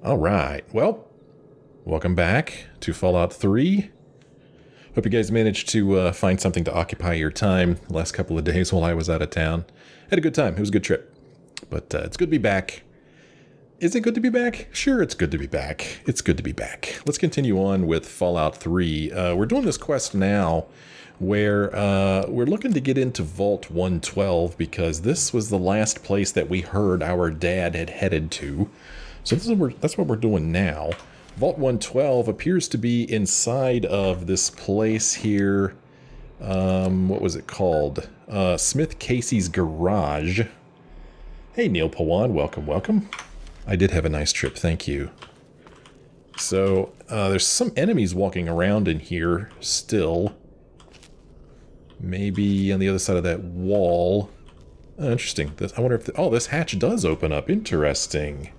Alright, well, welcome back to Fallout 3. Hope you guys managed to find something to occupy your time the last couple of days while I was out of town. Had a good time, it was a good trip. But it's good to be back. Is it good to be back? Sure, it's good to be back. It's good to be back. Let's continue on with Fallout 3. We're doing this quest now where we're looking to get into Vault 112 because this was the last place that we heard our dad had headed to. So that's what we're doing now. Vault 112 appears to be inside of this place here. What was it called? Smith Casey's garage. Hey Neil Pawan, welcome, welcome. I did have a nice trip, thank you. So, there's some enemies walking around in here still. Maybe on the other side of that wall. Oh, interesting. I wonder if... oh, this hatch does open up. Interesting.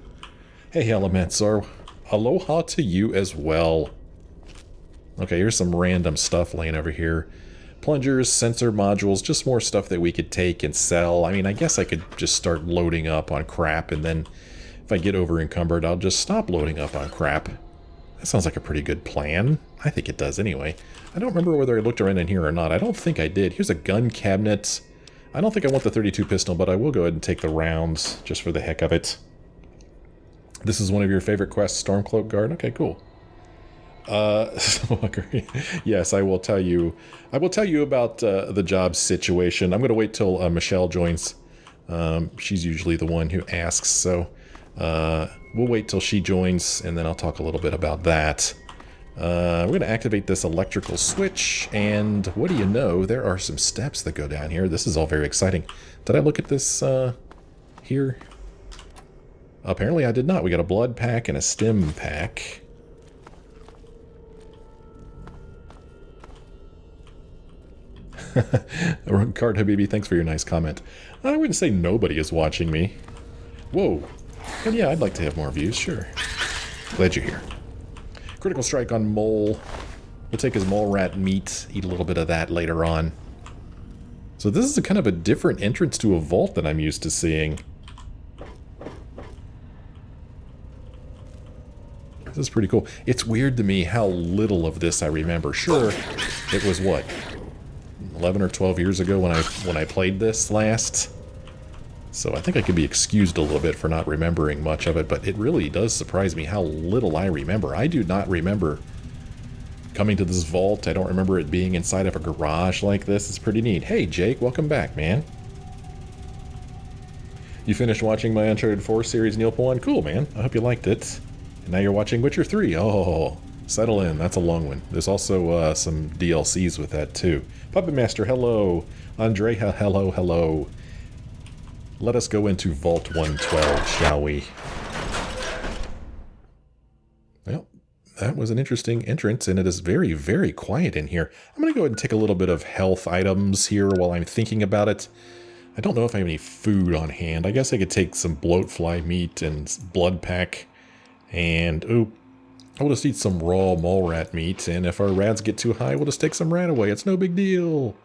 Hey, Elementsar. Aloha to you as well. Okay, here's some random stuff laying over here. Plungers, sensor modules, just more stuff that we could take and sell. I mean, I guess I could just start loading up on crap, and then if I get over encumbered, I'll just stop loading up on crap. That sounds like a pretty good plan. I think it does anyway. I don't remember whether I looked around in here or not. I don't think I did. Here's a gun cabinet. I don't think I want the 32 pistol, but I will go ahead and take the rounds just for the heck of it. This is one of your favorite quests, Stormcloak Guard? Okay, cool. Yes, I will tell you. I will tell you about the job situation. I'm going to wait till Michelle joins. She's usually the one who asks, so we'll wait till she joins, and then I'll talk a little bit about that. We're going to activate this electrical switch, and what do you know? There are some steps that go down here. This is all very exciting. Did I look at this here? Apparently I did not. We got a blood pack and a stim pack. Card Habibi, thanks for your nice comment. I wouldn't say nobody is watching me. Whoa. But yeah, I'd like to have more views, sure. Glad you're here. Critical strike on Mole. We'll take his mole rat meat, eat a little bit of that later on. So this is a kind of a different entrance to a vault than I'm used to seeing. This is pretty cool. It's weird to me how little of this I remember. Sure, it was what, 11 or 12 years ago when I played this last. So I think I could be excused a little bit for not remembering much of it, but it really does surprise me how little I remember. I do not remember coming to this vault. I don't remember it being inside of a garage like this. It's pretty neat. Hey Jake, welcome back, man. You finished watching my Uncharted 4 series, Neil Pawan? Cool, man. I hope you liked it. And now you're watching Witcher 3. Oh, settle in. That's a long one. There's also some DLCs with that, too. Puppet Master, hello. Andrea, hello, hello. Let us go into Vault 112, shall we? Well, that was an interesting entrance, and it is very, very quiet in here. I'm going to go ahead and take a little bit of health items here while I'm thinking about it. I don't know if I have any food on hand. I guess I could take some bloatfly meat and blood pack. And, oh, we'll just eat some raw mole rat meat, and if our rats get too high, we'll just take some rat away. It's no big deal.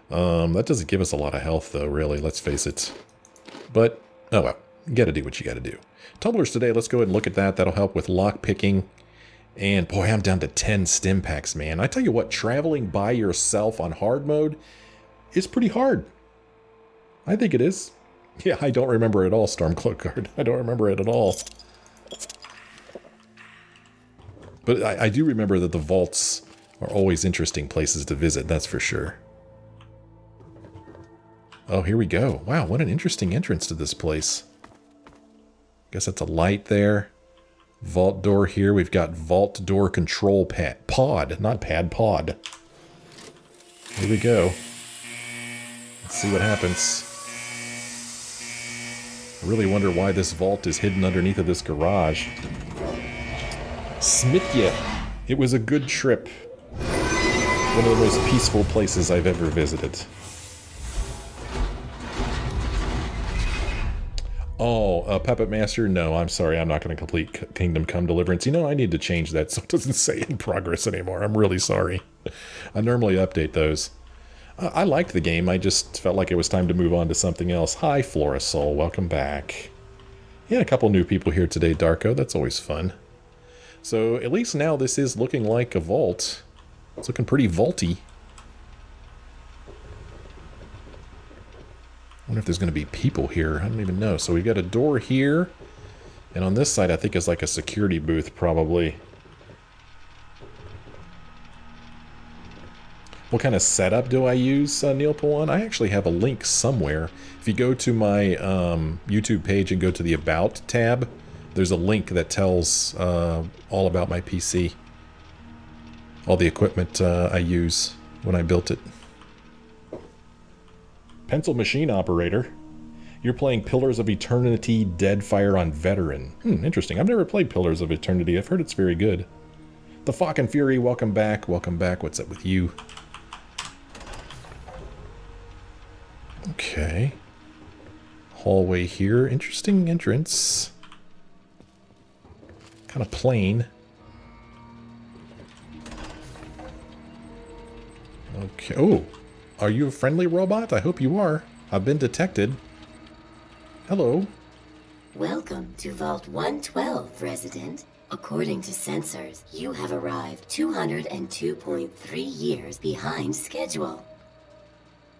That doesn't give us a lot of health, though, really, let's face it. But, oh well, you gotta do what you gotta do. Tumblers today, let's go ahead and look at that. That'll help with lock picking. And, boy, I'm down to 10 stim packs, man. I tell you what, traveling by yourself on hard mode is pretty hard. I think it is. Yeah, I don't remember it at all, Stormcloak Guard. I don't remember it at all. But I do remember that the vaults are always interesting places to visit, that's for sure. Oh, here we go. Wow, what an interesting entrance to this place. Guess that's a light there. Vault door here. We've got vault door control pod, not pad, pod. Here we go. Let's see what happens. I really wonder why this vault is hidden underneath of this garage. Smithya. It was a good trip. One of the most peaceful places I've ever visited. Oh, Puppet Master? No, I'm sorry. I'm not going to complete Kingdom Come Deliverance. You know, I need to change that so it doesn't say in progress anymore. I'm really sorry. I normally update those. I liked the game. I just felt like it was time to move on to something else. Hi, Flora Soul. Welcome back. Yeah, a couple new people here today, Darko. That's always fun. So at least now this is looking like a vault. It's looking pretty vaulty. I wonder if there's going to be people here. I don't even know. So we've got a door here. And on this side, I think is like a security booth, probably. What kind of setup do I use, Neil Pawan? I actually have a link somewhere. If you go to my YouTube page and go to the About tab, there's a link that tells all about my PC. All the equipment I use when I built it. Pencil machine operator. You're playing Pillars of Eternity Deadfire on Veteran. Interesting. I've never played Pillars of Eternity. I've heard it's very good. The Falk and Fury, welcome back. Welcome back. What's up with you? Okay. Hallway here. Interesting entrance. Kind of plain. Okay. Oh, are you a friendly robot? I hope you are. I've been detected. Hello. Welcome to Vault 112, resident. According to sensors, you have arrived 202.3 years behind schedule.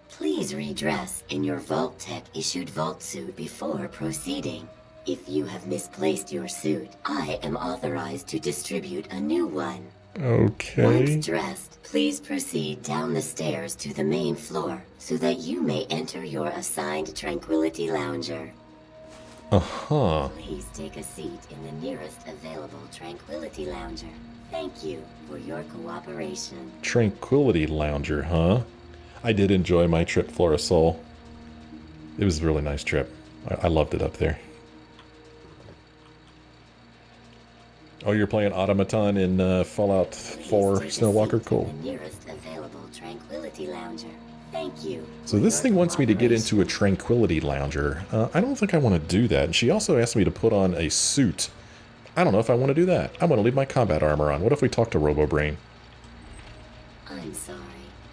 Please redress in your Vault-Tec issued vault suit before proceeding. If you have misplaced your suit, I am authorized to distribute a new one. Okay. Once dressed, please proceed down the stairs to the main floor so that you may enter your assigned Tranquility Lounger. Uh-huh. Please take a seat in the nearest available Tranquility Lounger. Thank you for your cooperation. Tranquility Lounger, huh? I did enjoy my trip, Florisol. It was a really nice trip. I loved it up there. Oh, you're playing Automaton in Fallout 4 Snowwalker? Cool. The nearest available Tranquility Lounger. Thank you. So this thing wants me to get into a Tranquility Lounger. I don't think I want to do that. And she also asked me to put on a suit. I don't know if I want to do that. I want to leave my combat armor on. What if we talk to RoboBrain? I'm sorry,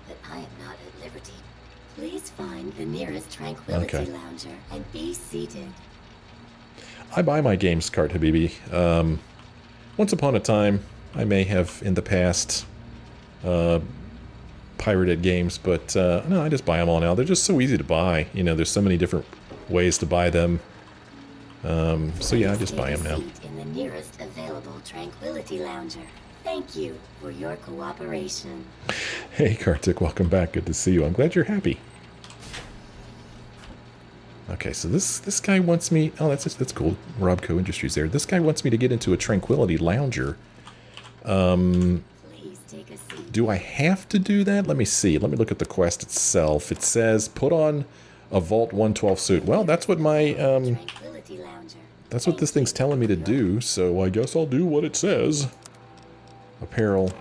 but I am not at liberty. Please find the nearest Tranquility Lounger and be seated. I buy my games cart, Habibi. Once upon a time, I may have in the past pirated games, but no, I just buy them all now. They're just so easy to buy. You know, there's so many different ways to buy them. So yeah, I just buy them now. In the nearest available Tranquility Lounger. Thank you for your cooperation. Hey, Kartik, welcome back. Good to see you. I'm glad you're happy. Okay, so this guy wants me... Oh, that's cool. Robco Industries there. This guy wants me to get into a Tranquility Lounger. Please take a seat. Do I have to do that? Let me see. Let me look at the quest itself. It says, put on a Vault 112 suit. Well, that's what my... Tranquility Lounger. That's what this thing's telling me to do, so I guess I'll do what it says. Apparel,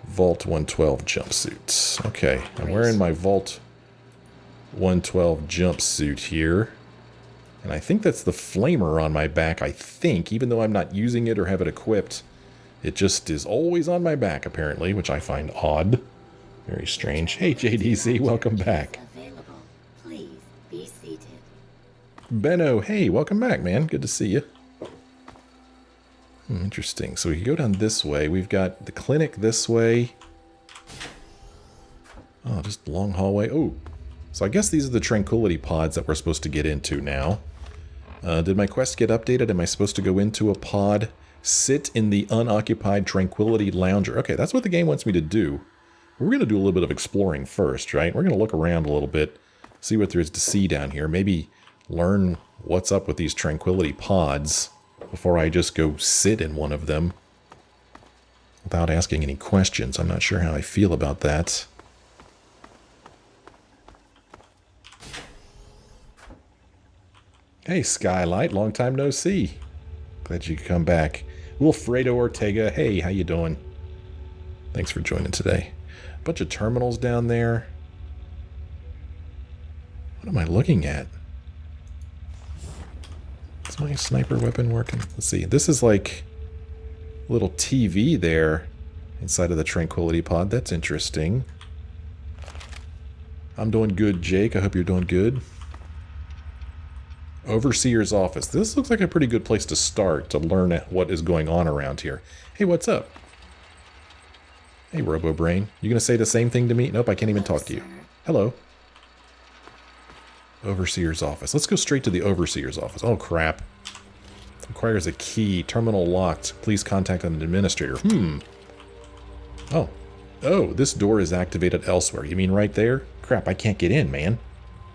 Vault 112 jumpsuits. Okay, I'm wearing my Vault 112 jumpsuit here. And I think that's the flamer on my back, I think, even though I'm not using it or have it equipped. It just is always on my back, apparently, which I find odd. Very strange. Hey, JDC, welcome back. Available. Please be seated. Benno, hey, welcome back, man. Good to see you. Interesting. So we can go down this way. We've got the clinic this way. Oh, just a long hallway. Oh, so I guess these are the Tranquility pods that we're supposed to get into now. Did my quest get updated? Am I supposed to go into a pod? Sit in the unoccupied Tranquility Lounger. Okay, that's what the game wants me to do. We're going to do a little bit of exploring first, right? We're going to look around a little bit, see what there is to see down here. Maybe learn what's up with these Tranquility pods before I just go sit in one of them without asking any questions. I'm not sure how I feel about that. Hey, Skylight, long time no see. Glad you could come back. Wilfredo Ortega, hey, how you doing? Thanks for joining today. Bunch of terminals down there. What am I looking at? Is my sniper weapon working? Let's see. This is like a little TV there inside of the Tranquility pod. That's interesting. I'm doing good, Jake. I hope you're doing good. Overseer's office. This looks like a pretty good place to start to learn what is going on around here. Hey, what's up? Hey, RoboBrain. You gonna say the same thing to me? Nope, I can't even talk to you. Hello. Overseer's office. Let's go straight to the Overseer's office. Oh, crap. Requires a key. Terminal locked. Please contact an administrator. Oh. Oh, this door is activated elsewhere. You mean right there? Crap, I can't get in, man.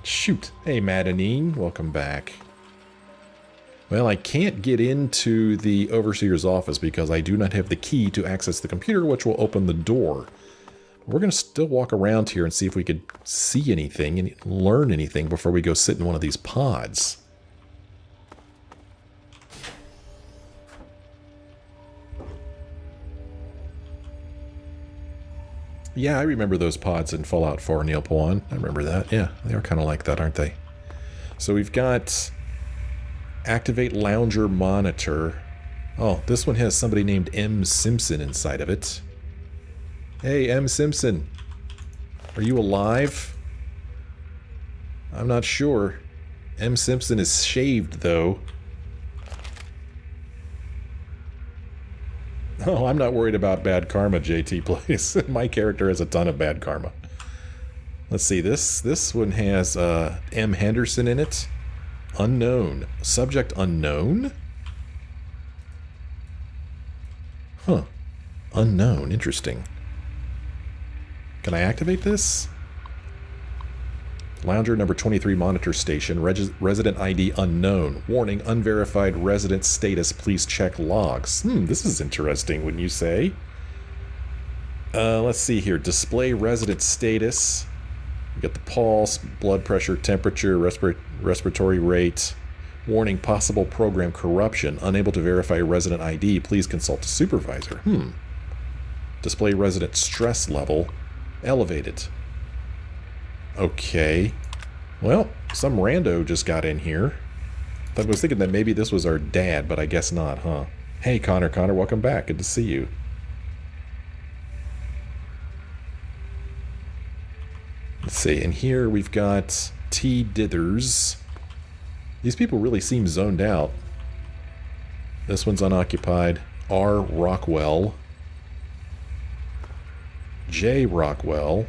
Shoot. Hey, Madanine. Welcome back. Well, I can't get into the Overseer's office because I do not have the key to access the computer, which will open the door. We're going to still walk around here and see if we could see anything and learn anything before we go sit in one of these pods. Yeah, I remember those pods in Fallout 4, Neil Pawan. I remember that. Yeah, they are kind of like that, aren't they? So we've got activate Lounger monitor. Oh, this one has somebody named M. Simpson inside of it. Hey, M. Simpson. Are you alive? I'm not sure. M. Simpson is shaved, though. Oh, I'm not worried about bad karma, JT, please. My character has a ton of bad karma. Let's see, this one has M. Henderson in it. Unknown. Subject unknown? Huh. Unknown. Interesting. Can I activate this? Lounger number 23 monitor station. Resident ID unknown. Warning, unverified resident status. Please check logs. This is interesting, wouldn't you say? Let's see here. Display resident status. You get the pulse, blood pressure, temperature, respiratory rate. Warning, possible program corruption. Unable to verify resident ID. Please consult a supervisor. Display resident stress level. Elevated. Okay. Well, some rando just got in here. I was thinking that maybe this was our dad, but I guess not, huh? Hey, Connor. Connor, welcome back. Good to see you. Let's see. In here we've got T. Dithers. These people really seem zoned out. This one's unoccupied. R. Rockwell. J. Rockwell.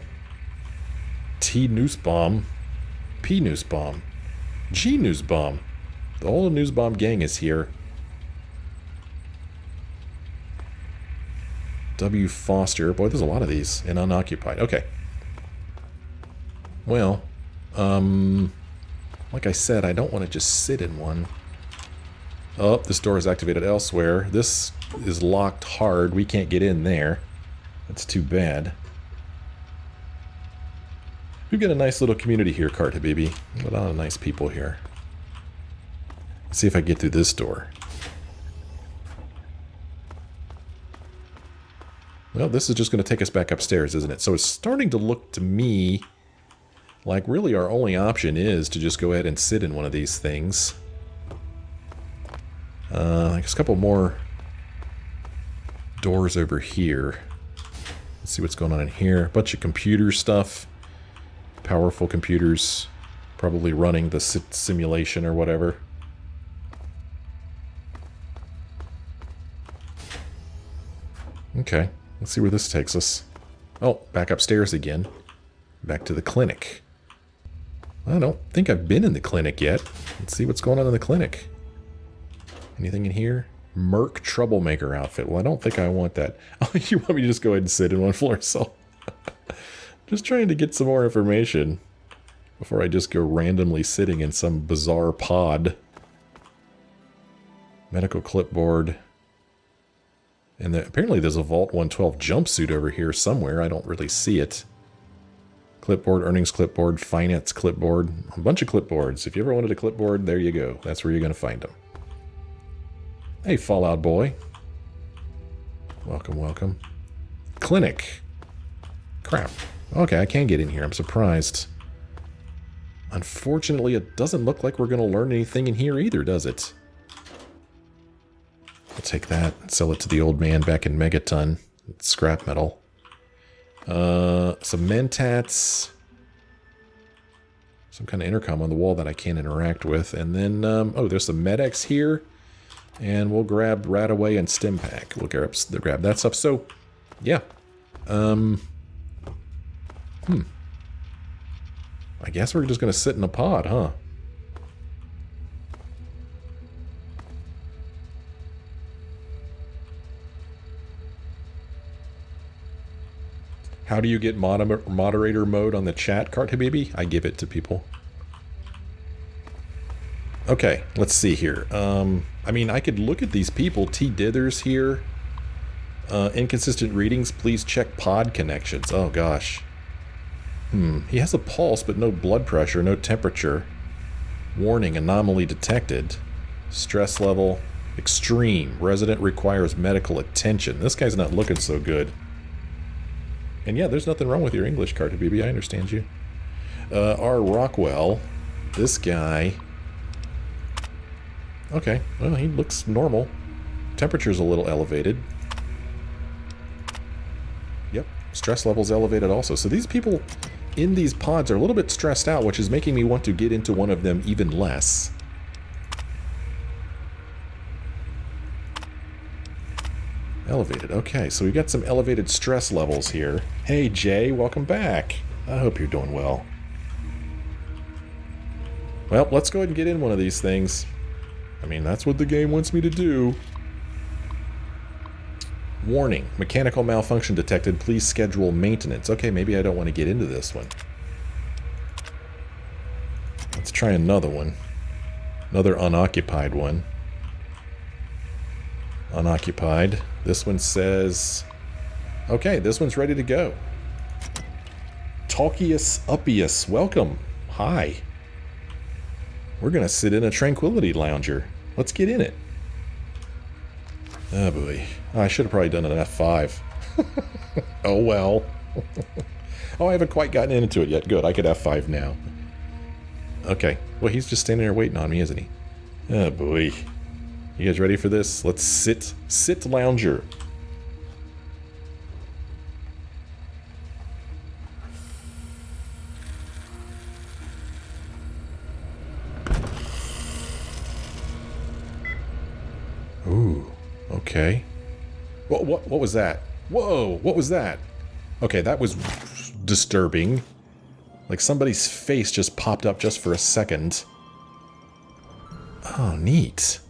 T. Nussbaum. P. Nussbaum. G. Nussbaum. The whole Nussbaum gang is here. W. Foster. Boy, there's a lot of these. And unoccupied. Okay. Well, like I said, I don't want to just sit in one. Oh, this door is activated elsewhere. This is locked hard. We can't get in there. That's too bad. We've got a nice little community here, Kart Habibi. A lot of nice people here. Let's see if I can get through this door. Well, this is just going to take us back upstairs, isn't it? So it's starting to look to me like really our only option is to just go ahead and sit in one of these things. There's a couple more doors over here. Let's see what's going on in here. A bunch of computer stuff. Powerful computers. Probably running the simulation or whatever. Okay, let's see where this takes us. Oh, back upstairs again. Back to the clinic. I don't think I've been in the clinic yet. Let's see what's going on in the clinic. Anything in here? Merc Troublemaker outfit. Well, I don't think I want that. Oh, you want me to just go ahead and sit in one floor cell? Just trying to get some more information before I just go randomly sitting in some bizarre pod. Medical clipboard. And apparently there's a Vault 112 jumpsuit over here somewhere. I don't really see it. Clipboard, earnings clipboard, finance clipboard. A bunch of clipboards. If you ever wanted a clipboard, there you go. That's where you're going to find them. Hey, Fallout boy. Welcome, welcome. Clinic. Crap. Okay, I can get in here. I'm surprised. Unfortunately, it doesn't look like we're going to learn anything in here either, does it? I'll take that and sell it to the old man back in Megaton. It's scrap metal. Some mentats. Some kind of intercom on the wall that I can't interact with. And then, oh, there's some medics here. And we'll grab Radaway and Stimpack. We'll grab that stuff. So, yeah. I guess we're just going to sit in a pod, huh? How do you get moderator mode on the chat, Cart Habibi? I give it to people. Okay, let's see here. I mean, I could look at these people. T. Dithers here. Inconsistent readings. Please check pod connections. Oh, gosh. He has a pulse, but no blood pressure, no temperature. Warning, anomaly detected. Stress level, extreme. Resident requires medical attention. This guy's not looking so good. And yeah, there's nothing wrong with your English, Cart Habibi. I understand you. R. Rockwell. This guy. Okay, well, he looks normal. Temperature's a little elevated. Yep, stress level's elevated also. So these people in these pods are a little bit stressed out, which is making me want to get into one of them even less. Elevated, okay, so we got some elevated stress levels here. Hey Jay, welcome back. I hope you're doing well. Well, let's go ahead and get in one of these things. I mean, that's what the game wants me to do. Warning, mechanical malfunction detected. Please schedule maintenance. Okay, maybe I don't want to get into this one. Let's try another one. Another unoccupied one. Unoccupied. This one says... Okay, this one's ready to go. Talkius Uppius, welcome. Hi. We're going to sit in a Tranquility Lounger. Let's get in it. Oh boy. Oh, I should have probably done an F5. Oh well. Oh, I haven't quite gotten into it yet. Good, I could F5 now. Okay. Well, he's just standing there waiting on me, isn't he? Oh boy. You guys ready for this? Let's sit Lounger. Ooh, okay. What was that? Whoa, what was that? Okay, that was disturbing. Like somebody's face just popped up just for a second. Oh, neat.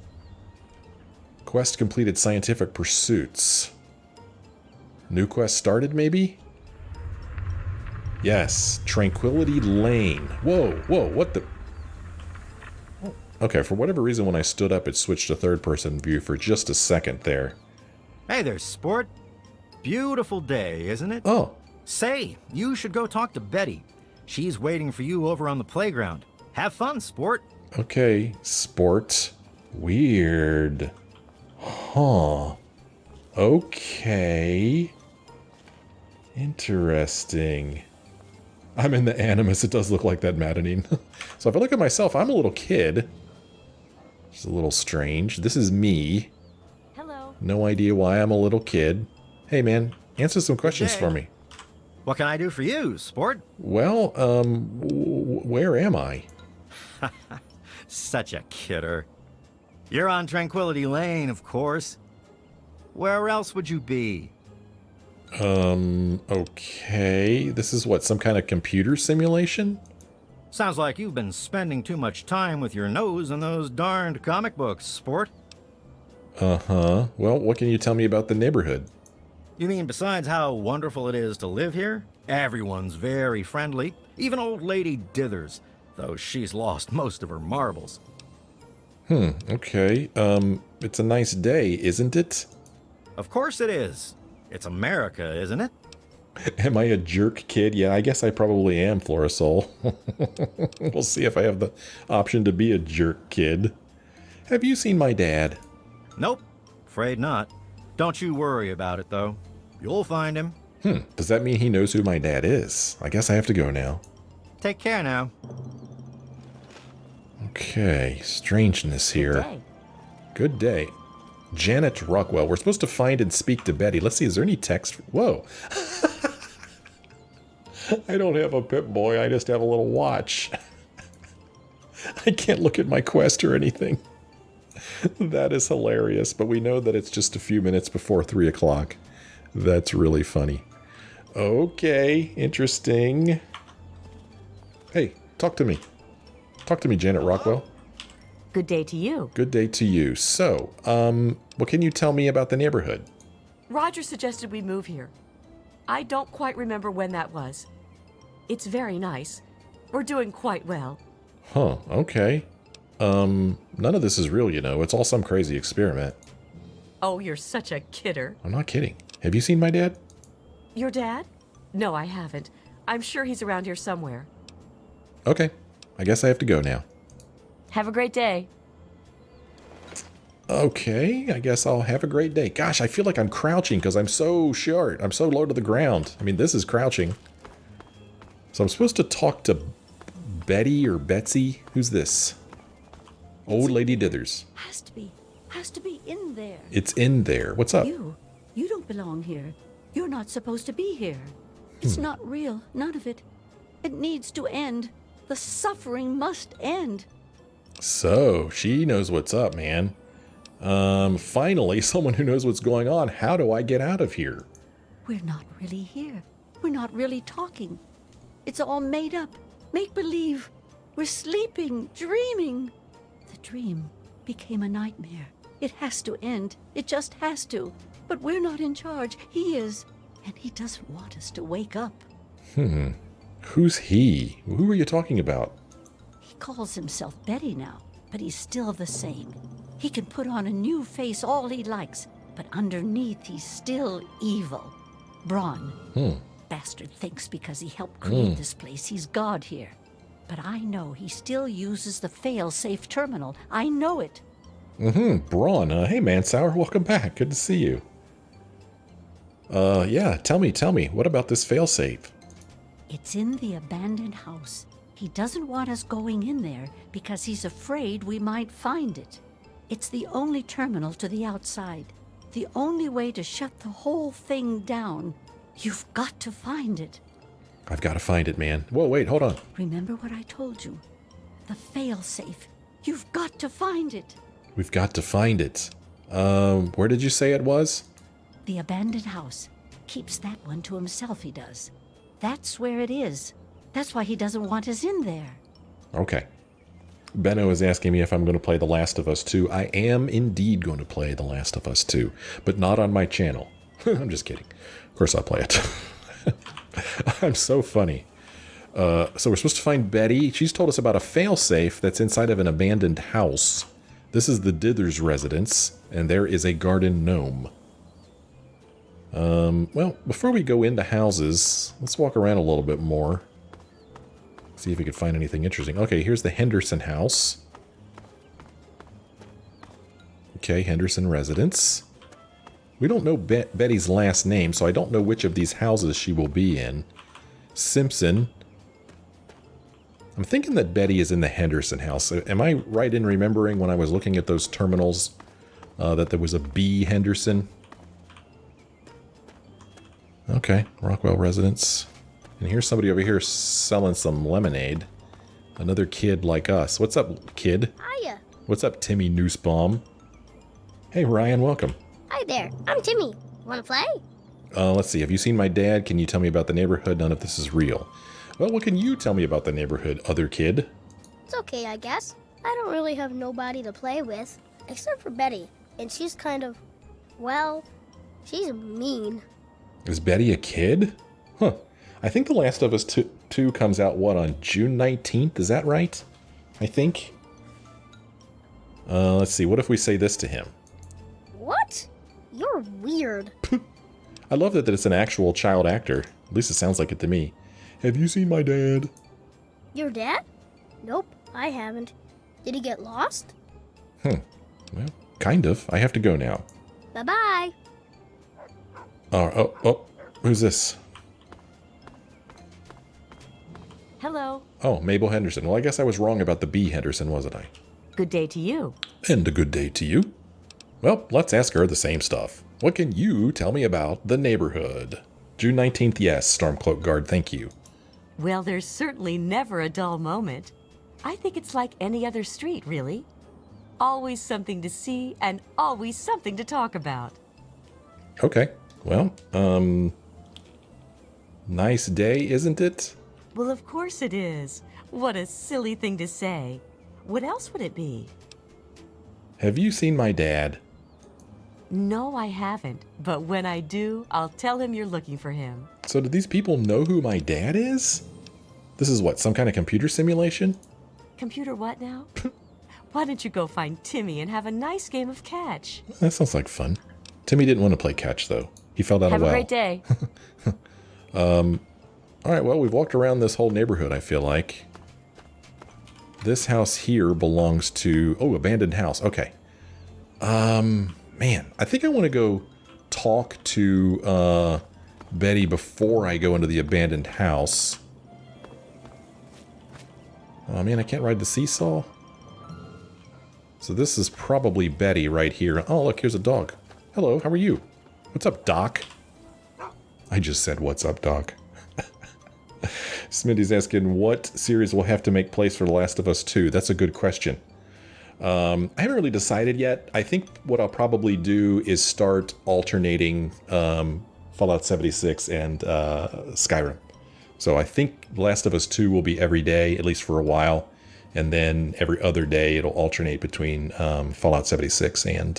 Quest completed scientific pursuits. New quest started, maybe? Yes, Tranquility Lane. Whoa, whoa, what the... Okay, for whatever reason, when I stood up, it switched to third-person view for just a second there. Hey there, sport. Beautiful day, isn't it? Oh. Say, you should go talk to Betty. She's waiting for you over on the playground. Have fun, sport. Okay, sport. Weird. Huh. Okay. Interesting. I'm in the Animus. It does look like that maddening. So if I look at myself, I'm a little kid. It's a little strange. This is me. Hello. No idea why I'm a little kid. Hey, man, answer some questions for me. What can I do for you, sport? Well, where am I? Such a kidder. You're on Tranquility Lane, of course. Where else would you be? Okay. This is what, some kind of computer simulation? Sounds like you've been spending too much time with your nose in those darned comic books, sport. Uh-huh. Well, what can you tell me about the neighborhood? You mean besides how wonderful it is to live here? Everyone's very friendly. Even old lady Dithers, though she's lost most of her marbles. Okay. It's a nice day, isn't it? Of course it is. It's America, isn't it? Am I a jerk kid? Yeah, I guess I probably am, Florisol. We'll see if I have the option to be a jerk kid. Have you seen my dad? Nope. Afraid not. Don't you worry about it, though. You'll find him. Does that mean he knows who my dad is? I guess I have to go now. Take care now. Okay, strangeness here. Good day. Good day. Janet Rockwell. We're supposed to find and speak to Betty. Let's see, is there any text? Whoa. I don't have a Pip-Boy, I just have a little watch. I can't look at my quest or anything. That is hilarious, but we know that it's just a few minutes before 3 o'clock. That's really funny. Okay, interesting. Hey, talk to me. Talk to me, Janet Rockwell. Good day to you. Good day to you. So, what can you tell me about the neighborhood? Roger suggested we move here. I don't quite remember when that was. It's very nice. We're doing quite well. Huh, okay. None of this is real, you know. It's all some crazy experiment. Oh, you're such a kidder. I'm not kidding. Have you seen my dad? Your dad? No, I haven't. I'm sure he's around here somewhere. Okay. I guess I have to go now. Have a great day. Okay, I guess I'll have a great day. Gosh, I feel like I'm crouching because I'm so short. I'm so low to the ground. I mean, this is crouching. So I'm supposed to talk to Betty or Betsy? Who's this? Old Lady Dithers. Has to be in there. It's in there. What's up? You don't belong here. You're not supposed to be here. It's not real, none of it. It needs to end. The suffering must end. So, she knows what's up, man. Finally, someone who knows what's going on. How do I get out of here? We're not really here. We're not really talking. It's all made up. Make believe. We're sleeping, dreaming. The dream became a nightmare. It has to end. It just has to. But we're not in charge. He is. And he doesn't want us to wake up. Who's he? Who are you talking about? He calls himself Betty now, but he's still the same. He can put on a new face all he likes, but underneath he's still evil. Braun. Bastard thinks because he helped create this place, he's God here. But I know he still uses the fail-safe terminal. I know it. Braun. Hey, Mansour, welcome back. Good to see you. Yeah, tell me, what about this failsafe? It's in the abandoned house. He doesn't want us going in there because he's afraid we might find it. It's the only terminal to the outside. The only way to shut the whole thing down. You've got to find it. I've got to find it, man. Whoa, wait, hold on. Remember what I told you? The fail-safe. You've got to find it. We've got to find it. Where did you say it was? The abandoned house. Keeps that one to himself, he does. That's where it is. That's why he doesn't want us in there. Okay. Benno is asking me if I'm going to play The Last of Us 2. I am indeed going to play The Last of Us 2, but not on my channel. I'm just kidding. Of course I'll play it. I'm so funny. So we're supposed to find Betty. She's told us about a failsafe that's inside of an abandoned house. This is the Dithers residence, and there is a garden gnome. Well, before we go into houses, let's walk around a little bit more. See if we could find anything interesting. Okay, here's the Henderson house. Okay, Henderson residence. We don't know Betty's last name, so I don't know which of these houses she will be in. Simpson. I'm thinking that Betty is in the Henderson house. Am I right in remembering when I was looking at those terminals that there was a B. Henderson? Okay, Rockwell residence. And here's somebody over here selling some lemonade. Another kid like us. What's up, kid? Hiya. What's up, Timmy Nussbaum? Hey, Ryan, welcome. Hi there. I'm Timmy. Want to play? Let's see. Have you seen my dad? Can you tell me about the neighborhood? None of this is real. Well, what can you tell me about the neighborhood, other kid? It's okay, I guess. I don't really have nobody to play with, except for Betty. And she's kind of, well, she's mean. Is Betty a kid? Huh. I think The Last of Us 2 comes out, what, on June 19th? Is that right? I think. Let's see. What if we say this to him? What? You're weird. I love that it's an actual child actor. At least it sounds like it to me. Have you seen my dad? Your dad? Nope, I haven't. Did he get lost? Well, kind of. I have to go now. Bye-bye. Oh, who's this? Hello. Oh, Mabel Henderson. Well, I guess I was wrong about the B. Henderson, wasn't I? Good day to you. And a good day to you. Well, let's ask her the same stuff. What can you tell me about the neighborhood? June 19th, yes, Stormcloak Guard, thank you. Well, there's certainly never a dull moment. I think it's like any other street, really. Always something to see and always something to talk about. Okay. Well, nice day, isn't it? Well, of course it is. What a silly thing to say. What else would it be? Have you seen my dad? No, I haven't. But when I do, I'll tell him you're looking for him. So do these people know who my dad is? This is what, some kind of computer simulation? Computer what now? Why don't you go find Timmy and have a nice game of catch? That sounds like fun. Timmy didn't want to play catch, though. He fell down Have a well. a great day. All right, well, we've walked around this whole neighborhood, I feel like. This house here belongs to... Oh, abandoned house. Okay. Man, I think I want to go talk to Betty before I go into the abandoned house. Oh, man, I can't ride the seesaw. So this is probably Betty right here. Oh, look, here's a dog. Hello, how are you? What's up, Doc? I just said, what's up, Doc? Smitty's asking, what series will have to make place for The Last of Us 2? That's a good question. I haven't really decided yet. I think what I'll probably do is start alternating Fallout 76 and Skyrim. So I think The Last of Us 2 will be every day, at least for a while. And then every other day it'll alternate between Fallout 76 and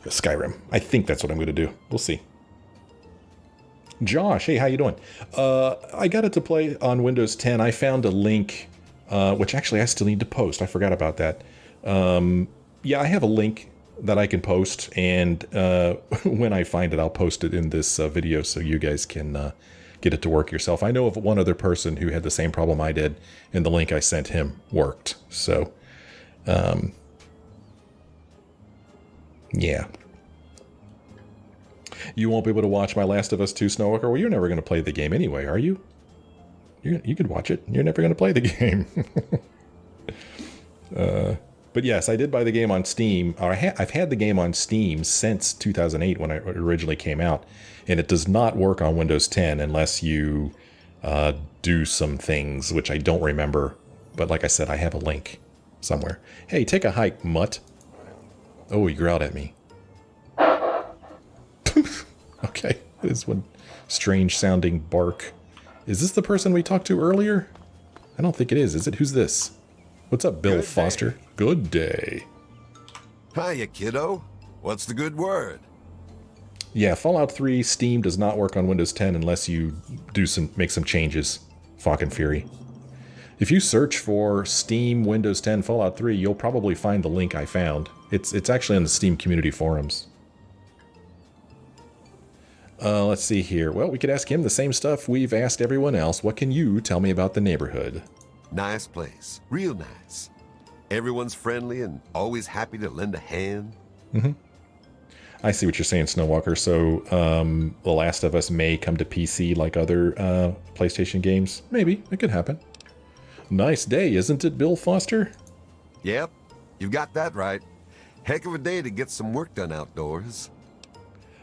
Skyrim. I think that's what I'm going to do. We'll see. Josh, hey, how you doing? I got it to play on Windows 10. I found a link, which actually I still need to post. I forgot about that. Yeah, I have a link that I can post, and when I find it, I'll post it in this video so you guys can get it to work yourself. I know of one other person who had the same problem I did, and the link I sent him worked. So, yeah. You won't be able to watch my Last of Us 2 Snowwalker. Well, you're never going to play the game anyway, are you? You could watch it. You're never going to play the game. But yes, I did buy the game on Steam. I've had the game on Steam since 2008 when it originally came out. And it does not work on Windows 10 unless you do some things, which I don't remember. But like I said, I have a link somewhere. Hey, take a hike, mutt. Oh, he growled at me. Okay, that is one strange sounding bark. Is this the person we talked to earlier? I don't think it is. Is it? Who's this? What's up, Bill Foster? Good day. Hiya, kiddo. What's the good word? Yeah, Fallout 3 Steam does not work on Windows 10 unless you make some changes. Fucking Fury. If you search for Steam Windows 10 Fallout 3, you'll probably find the link I found. It's actually on the Steam community forums. Let's see here. Well, we could ask him the same stuff we've asked everyone else. What can you tell me about the neighborhood? Nice place. Real nice. Everyone's friendly and always happy to lend a hand. Mm-hmm. I see what you're saying, Snowwalker. So, The Last of Us may come to PC like other PlayStation games? Maybe. It could happen. Nice day, isn't it, Bill Foster? Yep. You've got that right. Heck of a day to get some work done outdoors.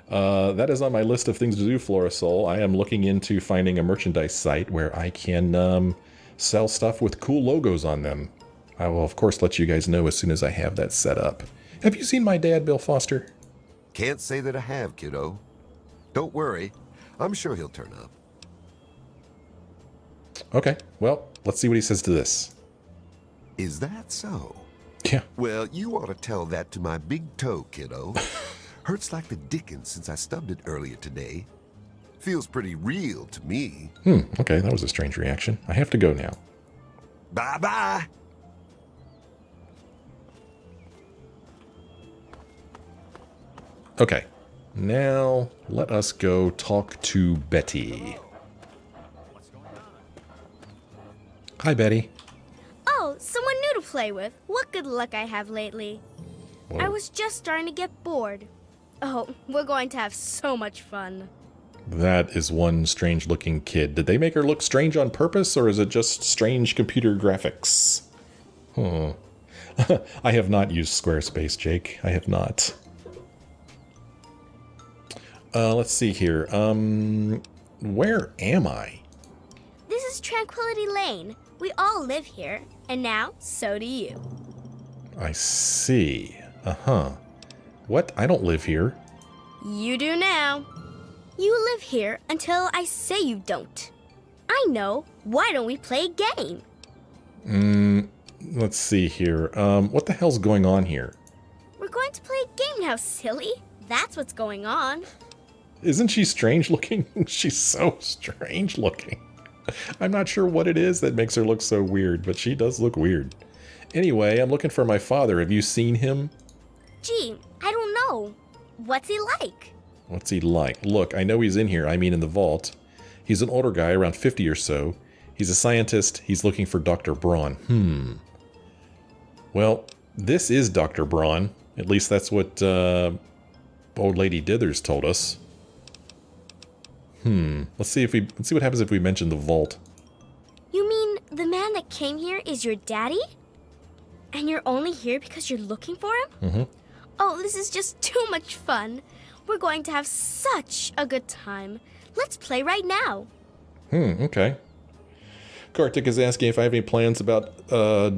That is on my list of things to do, Florisol. I am looking into finding a merchandise site where I can sell stuff with cool logos on them. I will, of course, let you guys know as soon as I have that set up. Have you seen my dad, Bill Foster? Can't say that I have, kiddo. Don't worry. I'm sure he'll turn up. Okay, well, let's see what he says to this. Is that so? Yeah. Well, you ought to tell that to my big toe, kiddo. Hurts like the dickens since I stubbed it earlier today. Feels pretty real to me. Okay, that was a strange reaction. I have to go now. Bye-bye. Okay, now let us go talk to Betty. Hi, Betty. Oh, someone new to play with. What good luck I have lately. Whoa. I was just starting to get bored. Oh, we're going to have so much fun. That is one strange-looking kid. Did they make her look strange on purpose, or is it just strange computer graphics? I have not used Squarespace, Jake. I have not. Let's see here. Where am I? This is Tranquility Lane. We all live here, and now so do you. I see. Uh-huh. What? I don't live here. You do now. You live here until I say you don't. I know. Why don't we play a game? Let's see here. What the hell's going on here? We're going to play a game now, silly. That's what's going on. Isn't she strange looking? She's so strange looking. I'm not sure what it is that makes her look so weird, but she does look weird. Anyway, I'm looking for my father. Have you seen him? Gee, I don't know. What's he like? What's he like? Look, I know he's in here. I mean in the vault. He's an older guy, around 50 or so. He's a scientist. He's looking for Dr. Braun. Well, this is Dr. Braun. At least that's what old lady Dithers told us. Let's see what happens if we mention the vault. You mean the man that came here is your daddy? And you're only here because you're looking for him? Oh, this is just too much fun. We're going to have such a good time. Let's play right now. Okay. Kartik is asking if I have any plans about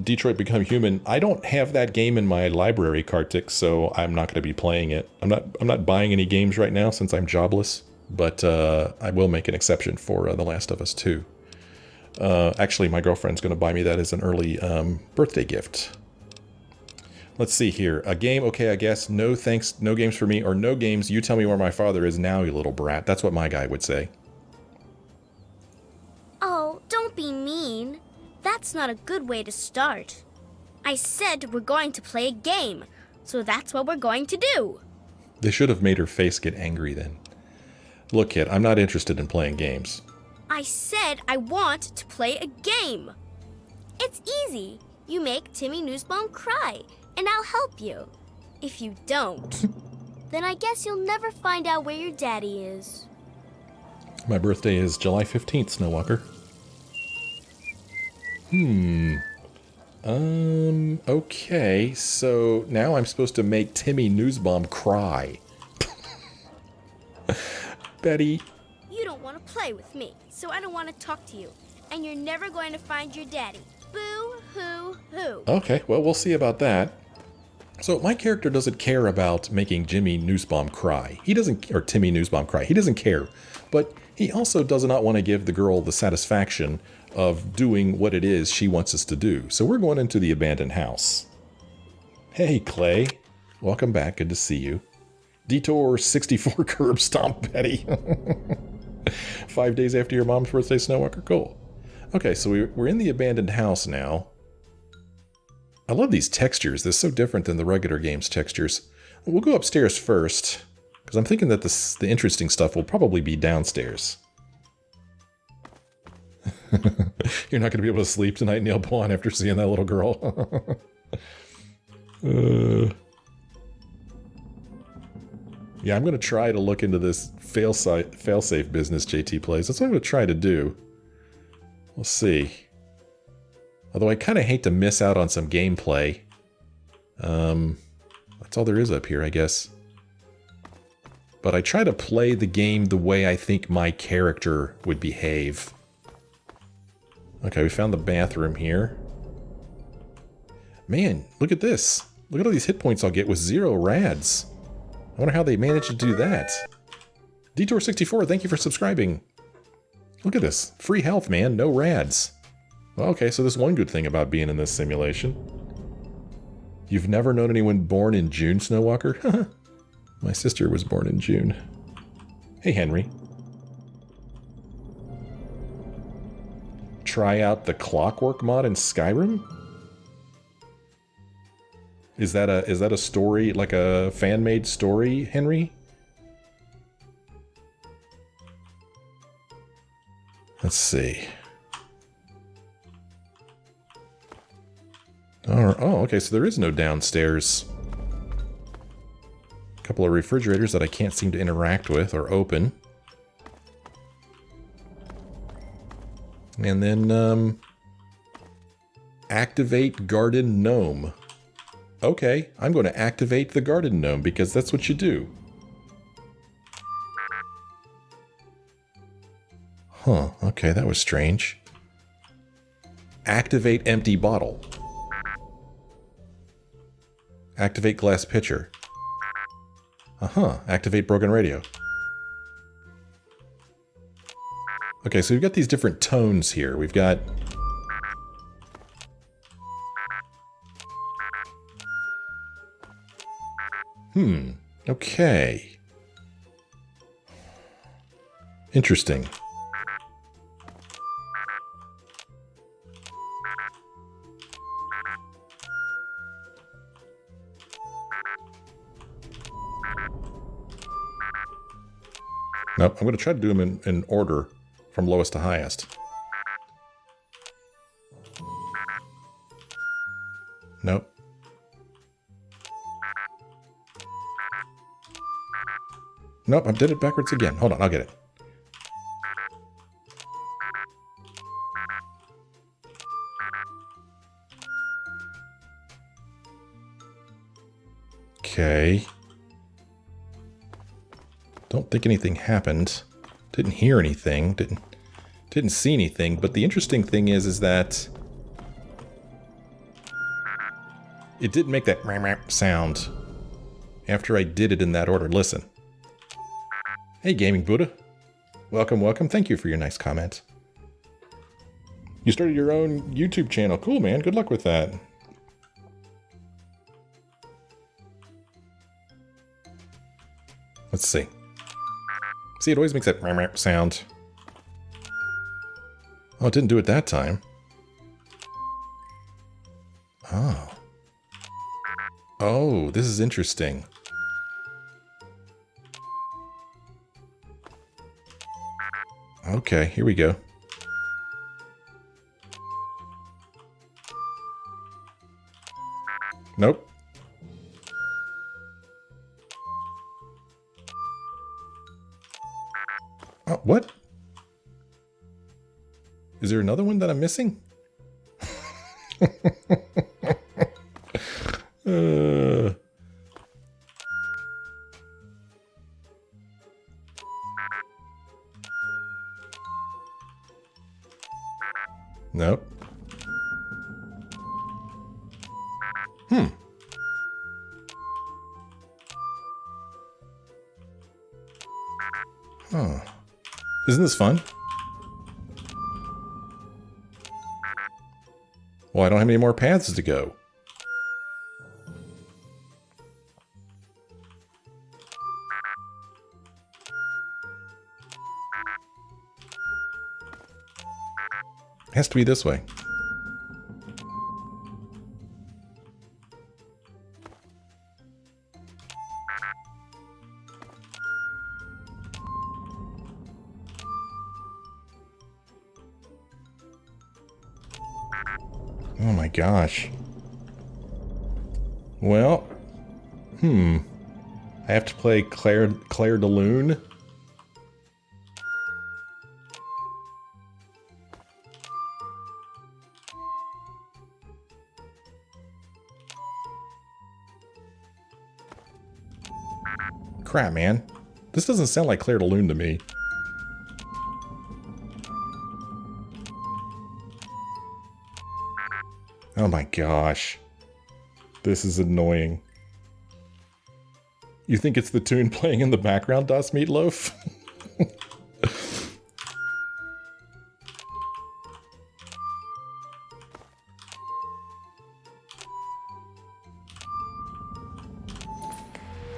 Detroit Become Human. I don't have that game in my library, Kartik, so I'm not going to be playing it. I'm not buying any games right now since I'm jobless, but I will make an exception for The Last of Us 2. Actually, my girlfriend's going to buy me that as an early birthday gift. Let's see here. A game, okay, I guess. No thanks, no games for me, or no games. You tell me where my father is now, you little brat. That's what my guy would say. Oh, don't be mean. That's not a good way to start. I said we're going to play a game, so that's what we're going to do. They should have made her face get angry then. Look, kid, I'm not interested in playing games. I said I want to play a game. It's easy. You make Timmy Newsbaum cry, and I'll help you. If you don't, then I guess you'll never find out where your daddy is. My birthday is July 15th, Snowwalker. Okay, so now I'm supposed to make Timmy Newsbaum cry. Betty. You don't want to play with me, so I don't want to talk to you. And you're never going to find your daddy. Boo-hoo-hoo. Okay, well, we'll see about that. So my character doesn't care about making Jimmy Newsbaum cry. He doesn't, or Timmy Newsbaum cry. He doesn't care. But he also does not want to give the girl the satisfaction of doing what it is she wants us to do. So we're going into the abandoned house. Hey, Clay. Welcome back. Good to see you. Detour 64 curb stomp, Betty. 5 days after your mom's birthday, Snowwalker. Cool. Okay, so we're in the abandoned house now. I love these textures. They're so different than the regular game's textures. We'll go upstairs first, because I'm thinking that the interesting stuff will probably be downstairs. You're not going to be able to sleep tonight, Neil Pawn, after seeing that little girl. Yeah, I'm going to try to look into this failsafe business JT plays. That's what I'm going to try to do. We'll see. Although I kind of hate to miss out on some gameplay. That's all there is up here, I guess. But I try to play the game the way I think my character would behave. Okay, we found the bathroom here. Man, look at this. Look at all these hit points I'll get with 0 rads. I wonder how they managed to do that. Detour64, thank you for subscribing. Look at this. Free health, man. No rads. Well, okay, so there's one good thing about being in this simulation. You've never known anyone born in June, Snowwalker? My sister was born in June. Hey, Henry. Try out the Clockwork mod in Skyrim? Is that a story, like a fan-made story, Henry? Let's see. Oh, okay, so there is no downstairs. A couple of refrigerators that I can't seem to interact with or open. And then, activate garden gnome. Okay, I'm going to activate the garden gnome because that's what you do. Huh, okay, that was strange. Activate empty bottle. Activate glass pitcher. Activate broken radio. Okay, so we've got these different tones here. We've got... Okay. Interesting. Nope, I'm going to try to do them in order from lowest to highest. Nope. Nope, I did it backwards again. Hold on, I'll get it. Okay. Don't think anything happened. Didn't hear anything. Didn't see anything. But the interesting thing is that it did make that sound after I did it in that order. Listen. Hey, Gaming Buddha. Welcome, welcome. Thank you for your nice comment. You started your own YouTube channel. Cool, man. Good luck with that. Let's see. See, it always makes that sound. Oh, it didn't do it that time. Oh. Oh, this is interesting. Okay, here we go. Nope. Oh, what? Is there another one that I'm missing? Nope. Huh. Isn't this fun? Well, I don't have any more paths to go. It has to be this way. Oh my gosh. Well, I have to play Claire de Lune. Crap, man. This doesn't sound like Claire de Lune to me. Oh my gosh. This is annoying. You think it's the tune playing in the background, Das Meatloaf?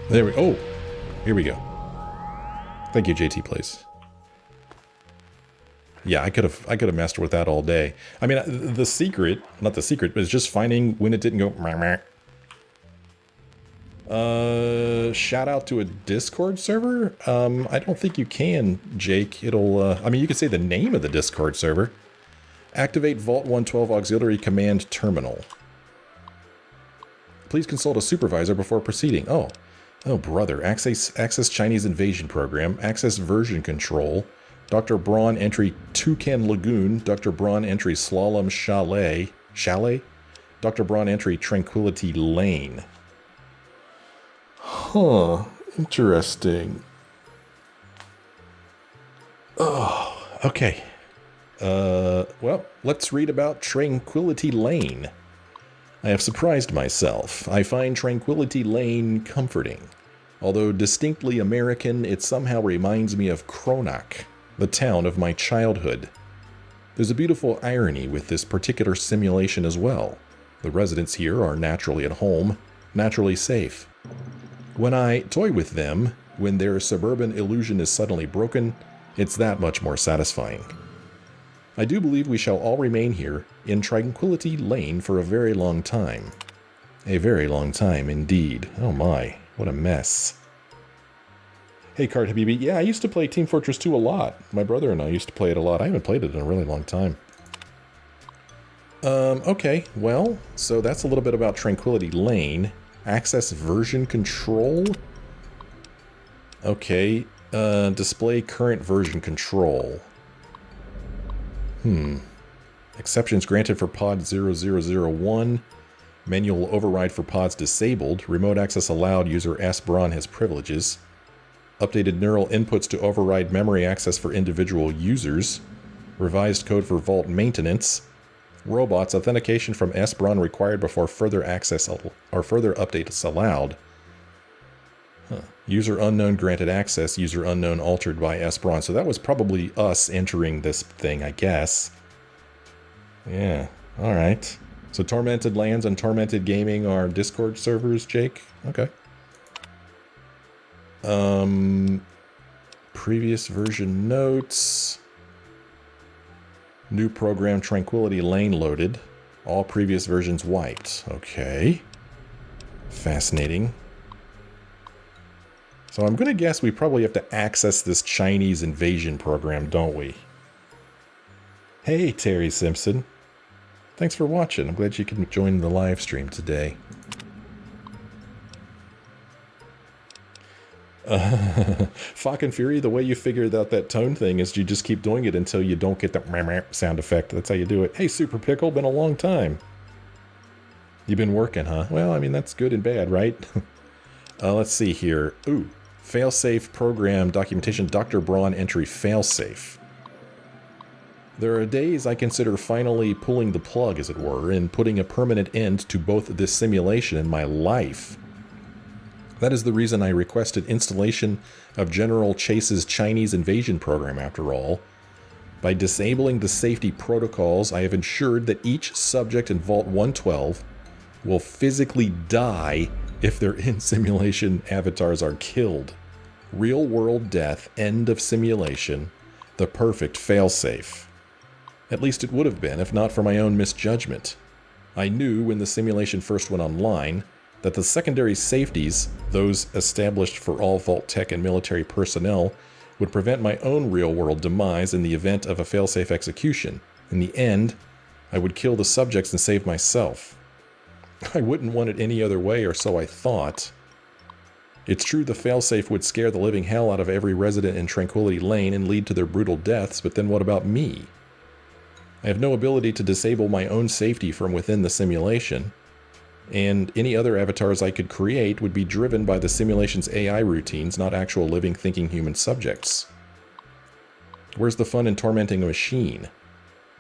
There we go. Oh, here we go. Thank you, JT Plays. Yeah, I could have messed with that all day. I mean, the secret, not the secret, but it's just finding when it didn't go. Shout out to a Discord server. I don't think you can, Jake. It'll. I mean, you could say the name of the Discord server. Activate Vault 112 Auxiliary Command Terminal. Please consult a supervisor before proceeding. Oh, brother. Access Chinese Invasion Program. Access Version Control. Dr. Braun entry Toucan Lagoon, Dr. Braun entry Slalom Chalet, Dr. Braun entry Tranquility Lane. Huh, interesting. Oh, okay. Well, let's read about Tranquility Lane. I have surprised myself. I find Tranquility Lane comforting. Although distinctly American, it somehow reminds me of Kronak, the town of my childhood. There's a beautiful irony with this particular simulation as well. The residents here are naturally at home, naturally safe. When I toy with them, when their suburban illusion is suddenly broken, it's that much more satisfying. I do believe we shall all remain here in Tranquility Lane for a very long time. A very long time indeed. Oh my, what a mess. Hey Card Habibi, yeah, I used to play Team Fortress 2 a lot. My brother and I used to play it a lot. I haven't played it in a really long time. Okay, well, so that's a little bit about Tranquility Lane. Access version control? Okay, display current version control. Exceptions granted for pod 0001. Manual override for pods disabled. Remote access allowed. User S. Braun has privileges. Updated neural inputs to override memory access for individual users. Revised code for vault maintenance. Robots, authentication from S. Braun required before further access or further updates allowed. User unknown granted access. User unknown altered by S. Braun. So that was probably us entering this thing, I guess. Yeah, alright. So Tormented Lands and Tormented Gaming are Discord servers, Jake? Okay. Previous version notes. New program Tranquility Lane loaded. All previous versions wiped. Okay. Fascinating. So I'm going to guess we probably have to access this Chinese invasion program, don't we? Hey, Terry Simpson. Thanks for watching. I'm glad you can join the live stream today. Fawk and Fury, the way you figured out that tone thing is you just keep doing it until you don't get the sound effect. That's how you do it. Hey, Super Pickle, been a long time. You've been working, huh? Well, I mean, that's good and bad, right? Let's see here. Ooh, failsafe program documentation. Dr. Braun entry failsafe. There are days I consider finally pulling the plug, as it were, and putting a permanent end to both this simulation and my life. That is the reason I requested installation of General Chase's Chinese invasion program, after all. By disabling the safety protocols, I have ensured that each subject in Vault 112 will physically die if their in-simulation avatars are killed. Real-world death, end of simulation, the perfect failsafe. At least it would have been, if not for my own misjudgment. I knew when the simulation first went online that the secondary safeties, those established for all Vault-Tec and military personnel, would prevent my own real-world demise in the event of a failsafe execution. In the end, I would kill the subjects and save myself. I wouldn't want it any other way, or so I thought. It's true the failsafe would scare the living hell out of every resident in Tranquility Lane and lead to their brutal deaths, but then what about me? I have no ability to disable my own safety from within the simulation, and any other avatars I could create would be driven by the simulation's AI routines, not actual living, thinking human subjects. Where's the fun in tormenting a machine?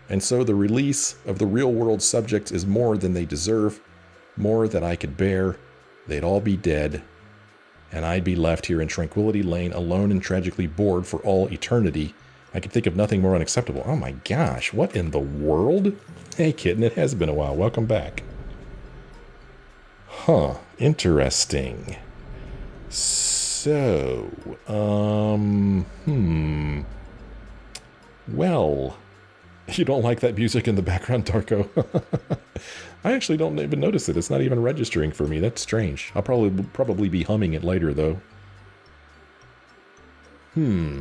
And so the release of the real-world subjects is more than they deserve, more than I could bear. They'd all be dead, and I'd be left here in Tranquility Lane alone and tragically bored for all eternity. I could think of nothing more unacceptable. Oh my gosh, what in the world? Hey kitten, it has been a while. Welcome back. Huh, interesting. So, well, you don't like that music in the background, Darko? I actually don't even notice it. It's not even registering for me. That's strange. I'll probably be humming it later, though.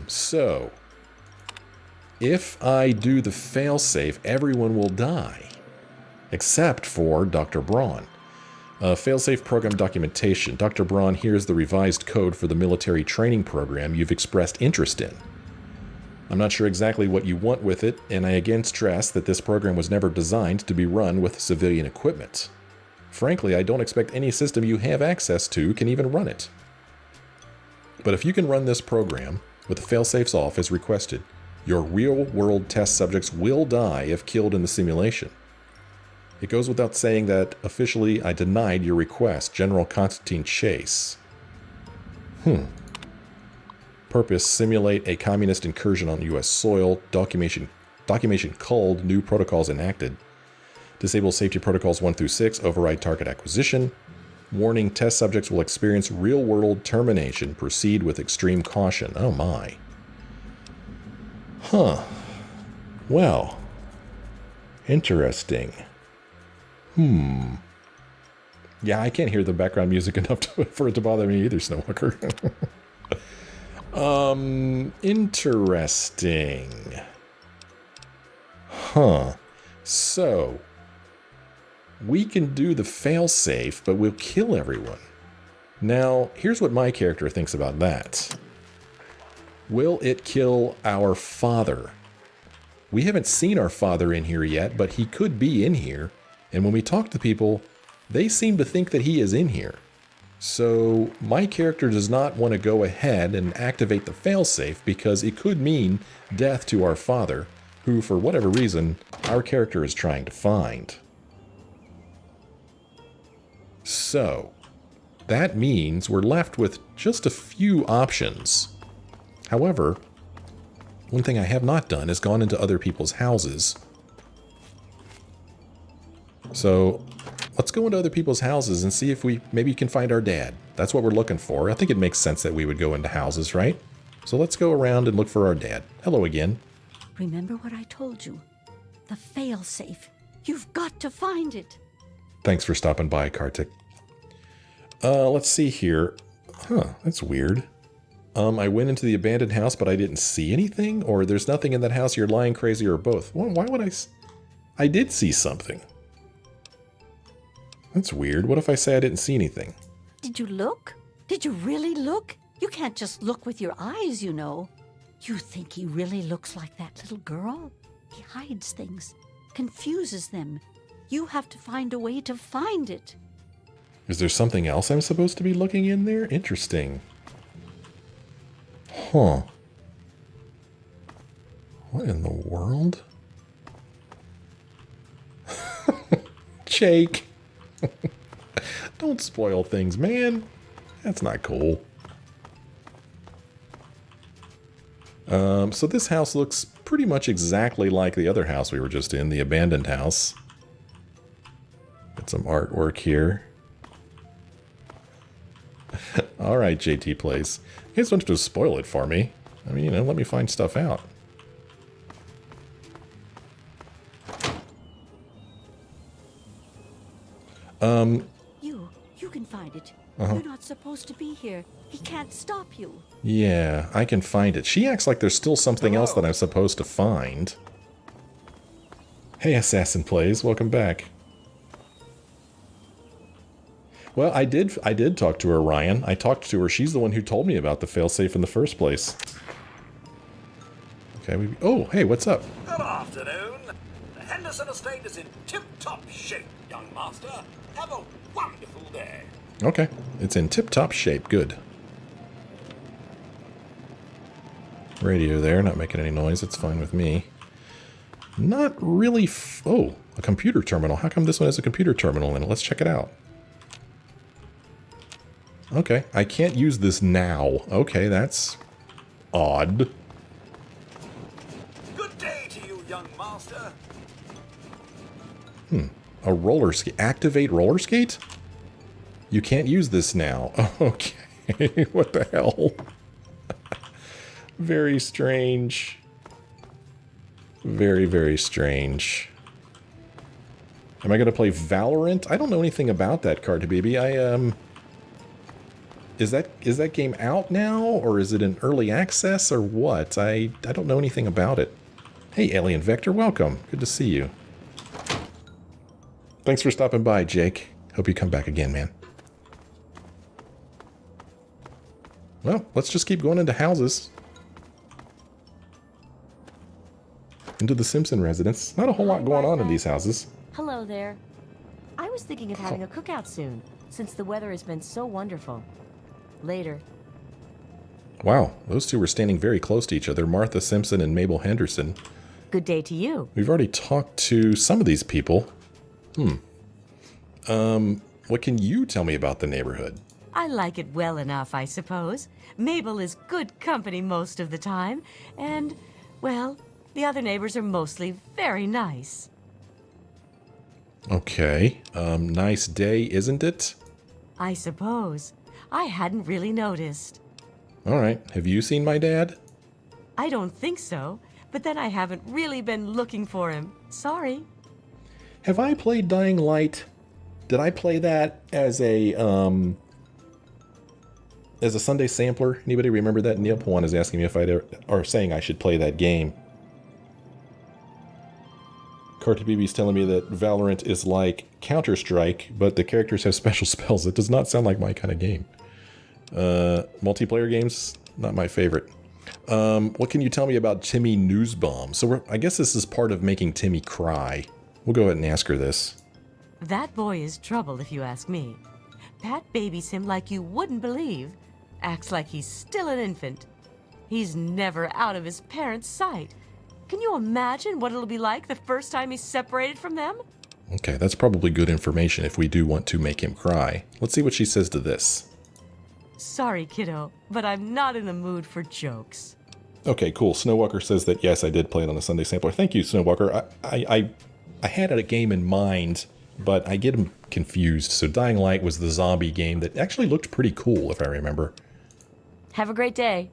So, if I do the failsafe, everyone will die, except for Dr. Braun. Failsafe program documentation. Dr. Braun, here's the revised code for the military training program you've expressed interest in. I'm not sure exactly what you want with it, and I again stress that this program was never designed to be run with civilian equipment. Frankly, I don't expect any system you have access to can even run it. But if you can run this program with the failsafes off as requested, Your real-world test subjects will die if killed in the simulation. It goes without saying that officially I denied your request, General Constantine Chase. Purpose: simulate a communist incursion on U.S. soil. Documentation culled. New protocols enacted. Disable safety protocols 1 through 6. Override target acquisition. Warning: test subjects will experience real-world termination. Proceed with extreme caution. Oh my. Huh. Well. Interesting. Yeah, I can't hear the background music enough for it to bother me either, Snowwalker. Interesting. Huh. So, we can do the failsafe, but we'll kill everyone. Now, here's what my character thinks about that. Will it kill our father? We haven't seen our father in here yet, but he could be in here. And when we talk to people, they seem to think that he is in here. So my character does not want to go ahead and activate the failsafe because it could mean death to our father, who, for whatever reason, our character is trying to find. So, that means we're left with just a few options. However, one thing I have not done is gone into other people's houses. So, let's go into other people's houses and see if we maybe can find our dad. That's what we're looking for. I think it makes sense that we would go into houses, right? So let's go around and look for our dad. Hello again. Remember what I told you? The failsafe. You've got to find it. Thanks for stopping by, Kartik. Let's see here. Huh, that's weird. I went into the abandoned house, but I didn't see anything? Or there's nothing in that house, you're lying, crazy, or both? Well, why would I did see something. That's weird. What if I say I didn't see anything? Did you look? Did you really look? You can't just look with your eyes, you know. You think he really looks like that little girl? He hides things, confuses them. You have to find a way to find it. Is there something else I'm supposed to be looking in there? Interesting. Huh. What in the world? Jake. Don't spoil things, man. That's not cool. So this house looks pretty much exactly like the other house we were just in, the abandoned house. Got some artwork here. Alright, JT Plays. You guys don't have to spoil it for me. I mean, you know, let me find stuff out. You can find it. Uh-huh. You're not supposed to be here. He can't stop you. Yeah, I can find it. She acts like there's still something else that I'm supposed to find. Hey, Assassin Plays, welcome back. Well, I did talk to her, Ryan. I talked to her. She's the one who told me about the failsafe in the first place. Okay, oh, hey, what's up? Good afternoon. The Henderson estate is in tip-top shape, young master. Have a wonderful day. Okay, it's in tip-top shape. Good. Radio there, not making any noise. It's fine with me. Not really... oh, a computer terminal. How come this one has a computer terminal in it? Let's check it out. Okay, I can't use this now. Okay, that's odd. Good day to you, young master. A roller skate. Activate roller skate? You can't use this now. Okay, what the hell? Very strange. Very, very strange. Am I going to play Valorant? I don't know anything about that, Cartababy. Is that game out now, or is it in early access, or what? I don't know anything about it. Hey, Alien Vector, welcome. Good to see you. Thanks for stopping by, Jake. Hope you come back again, man. Well, let's just keep going into houses. Into the Simpson residence. Not a whole lot going on in these houses. Hello there. I was thinking of having a cookout soon, since the weather has been so wonderful. Later. Wow, those two were standing very close to each other, Martha Simpson and Mabel Henderson. Good day to you. We've already talked to some of these people. What can you tell me about the neighborhood? I like it well enough, I suppose. Mabel is good company most of the time, and, well, the other neighbors are mostly very nice. Okay, nice day, isn't it? I suppose. I hadn't really noticed. Alright, have you seen my dad? I don't think so, but then I haven't really been looking for him. Sorry. Have I played Dying Light? Did I play that as a Sunday sampler? Anybody remember that? Neil Pawan is asking me if I'd ever, or saying I should play that game. Carty BB's telling me that Valorant is like Counter-Strike, but the characters have special spells. It does not sound like my kind of game. Multiplayer games, not my favorite. What can you tell me about Timmy Newsbaum? So I guess this is part of making Timmy cry. We'll go ahead and ask her this. That boy is trouble, if you ask me. Pat babies him like you wouldn't believe. Acts like he's still an infant. He's never out of his parents' sight. Can you imagine what it'll be like the first time he's separated from them? Okay, that's probably good information if we do want to make him cry. Let's see what she says to this. Sorry, kiddo, but I'm not in the mood for jokes. Okay, cool. Snowwalker says that, yes, I did play it on the Sunday Sampler. Thank you, Snowwalker. I had a game in mind, but I get them confused. So Dying Light was the zombie game that actually looked pretty cool, if I remember. Have a great day.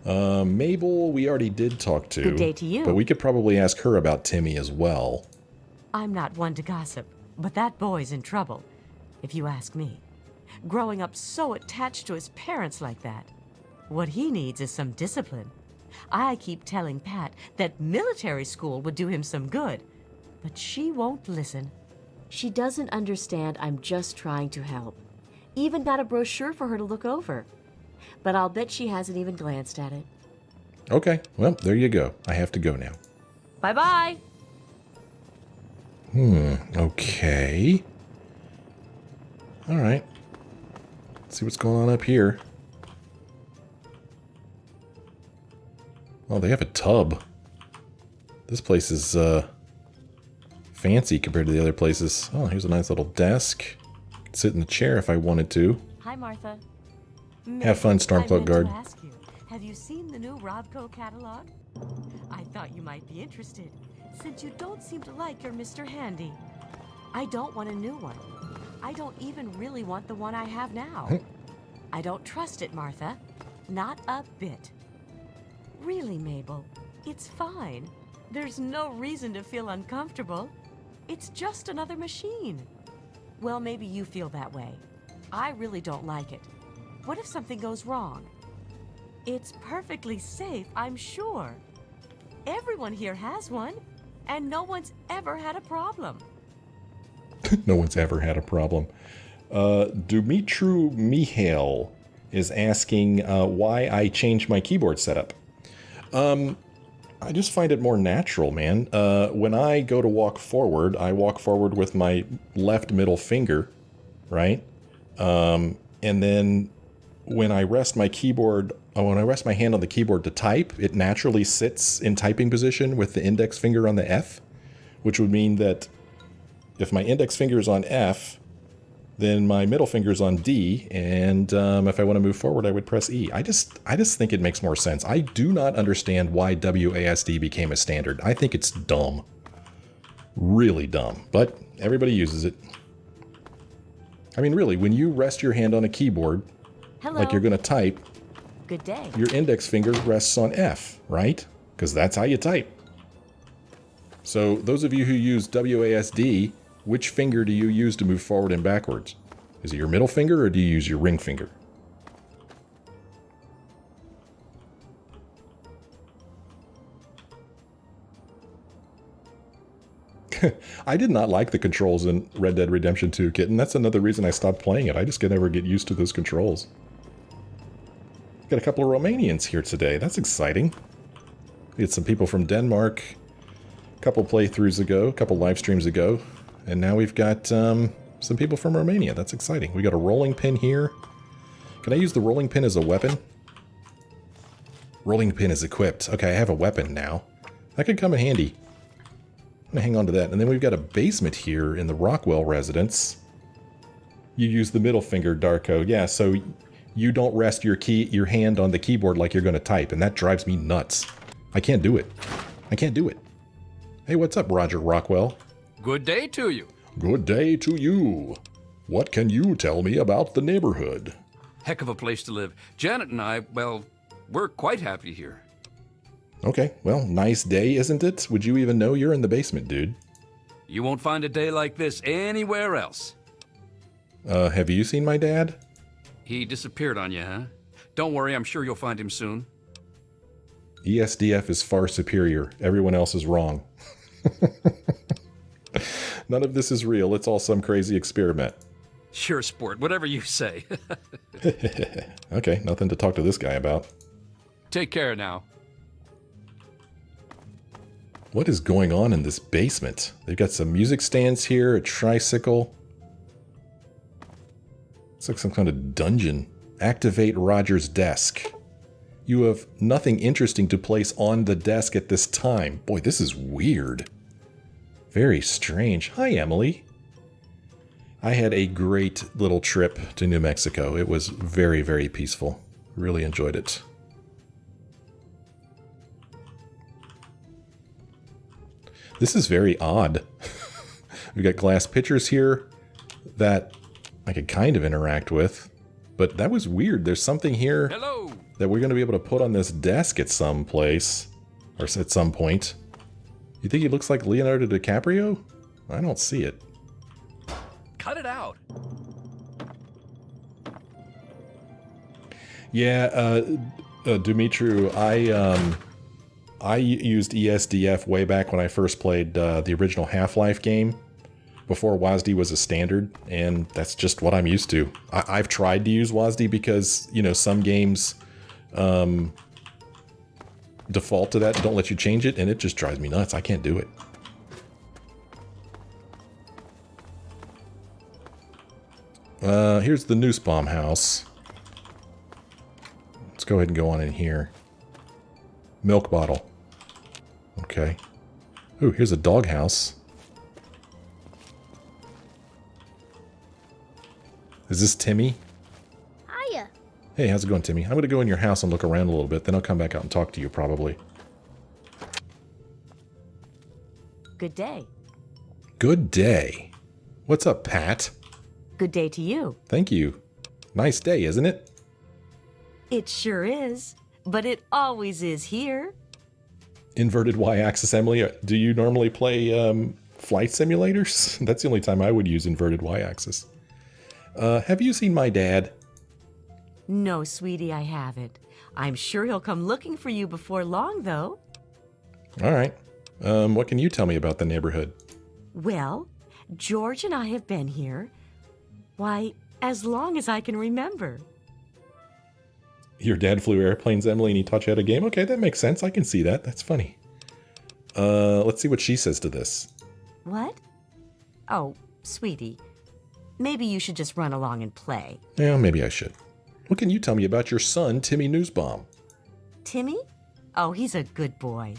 Mabel, we already did talk to. Good day to you. But we could probably ask her about Timmy as well. I'm not one to gossip, but that boy's in trouble, if you ask me. Growing up so attached to his parents like that. What he needs is some discipline. I keep telling Pat that military school would do him some good, but she won't listen. She doesn't understand I'm just trying to help. Even got a brochure for her to look over. But I'll bet she hasn't even glanced at it. Okay, well, there you go. I have to go now. Bye-bye! Okay. Alright. Let's see what's going on up here. Oh, they have a tub. This place is, fancy compared to the other places. Oh, here's a nice little desk. Could sit in the chair if I wanted to. Hi, Martha. Have fun, Stormcloak Guard. I meant to ask you, have you seen the new Robco catalog? I thought you might be interested, since you don't seem to like your Mr. Handy. I don't want a new one. I don't even really want the one I have now. I don't trust it, Martha. Not a bit. Really, Mabel, it's fine. There's no reason to feel uncomfortable. It's just another machine. Well, maybe you feel that way. I really don't like it. What if something goes wrong? It's perfectly safe, I'm sure. Everyone here has one, and no one's ever had a problem. No one's ever had a problem. Dumitru Mihail is asking why I changed my keyboard setup. I just find it more natural, man. When I go to walk forward, I walk forward with my left middle finger, right? And then when I rest my keyboard, when I rest my hand on the keyboard to type, it naturally sits in typing position with the index finger on the F, which would mean that if my index finger is on F, then my middle finger is on D, and if I want to move forward, I would press E. I just think it makes more sense. I do not understand why WASD became a standard. I think it's dumb. Really dumb. But everybody uses it. I mean, really, when you rest your hand on a keyboard, Hello. like you're going to type, Good day. your index finger rests on F, right? Because that's how you type. So those of you who use WASD, which finger do you use to move forward and backwards? Is it your middle finger or do you use your ring finger? I did not like the controls in Red Dead Redemption 2, Kitten. That's another reason I stopped playing it. I just can never get used to those controls. Got a couple of Romanians here today. That's exciting. We had some people from Denmark a couple playthroughs ago, a couple live streams ago. And now we've got some people from Romania. That's exciting. We got a rolling pin here. Can I use the rolling pin as a weapon? Rolling pin is equipped. Okay, I have a weapon now. That could come in handy. I'm gonna hang on to that. And then we've got a basement here in the Rockwell residence. You use the middle finger, Darko. Yeah, so you don't rest your hand on the keyboard like you're gonna type, and that drives me nuts. I can't do it. I can't do it. Hey, what's up, Roger Rockwell? Good day to you. Good day to you. What can you tell me about the neighborhood? Heck of a place to live. Janet and I, well, we're quite happy here. Okay, well, nice day, isn't it? Would you even know you're in the basement, dude? You won't find a day like this anywhere else. Have you seen my dad? He disappeared on you, huh? Don't worry, I'm sure you'll find him soon. ESDF is far superior. Everyone else is wrong. None of this is real. It's all some crazy experiment. Sure, sport. Whatever you say. Okay, nothing to talk to this guy about. Take care now. What is going on in this basement? They've got some music stands here, a tricycle. It's like some kind of dungeon. Activate Roger's desk. You have nothing interesting to place on the desk at this time. Boy, this is weird. Very strange. Hi, Emily. I had a great little trip to New Mexico. It was very, very peaceful. Really enjoyed it. This is very odd. We've got glass pitchers here that I could kind of interact with, but that was weird. There's something here Hello. that we're going to be able to put on this desk at some place, or at some point. You think he looks like Leonardo DiCaprio? I don't see it. Cut it out. Yeah, Dumitru, I used ESDF way back when I first played the original Half-Life game, before WASD was a standard, and that's just what I'm used to. I've tried to use WASD because, you know, some games default to that, don't let you change it, and it just drives me nuts. I can't do it. Here's the noose bomb house. Let's go ahead and go on in here. Milk bottle. Okay. Ooh, here's a dog house. Is this Timmy? Hiya. Hey, how's it going, Timmy? I'm going to go in your house and look around a little bit, then I'll come back out and talk to you, probably. Good day. Good day. What's up, Pat? Good day to you. Thank you. Nice day, isn't it? It sure is. But it always is here. Inverted Y-axis, Emily. Do you normally play flight simulators? That's the only time I would use inverted Y-axis. Have you seen my dad? No, sweetie, I haven't. I'm sure he'll come looking for you before long, though. All right. What can you tell me about the neighborhood? Well, George and I have been here, why, as long as I can remember. Your dad flew airplanes, Emily, and he taught you how to game? Okay, that makes sense. I can see that. That's funny. Let's see what she says to this. What? Oh, sweetie, maybe you should just run along and play. Yeah, maybe I should. What can you tell me about your son, Timmy Newsbaum? Timmy? Oh, he's a good boy.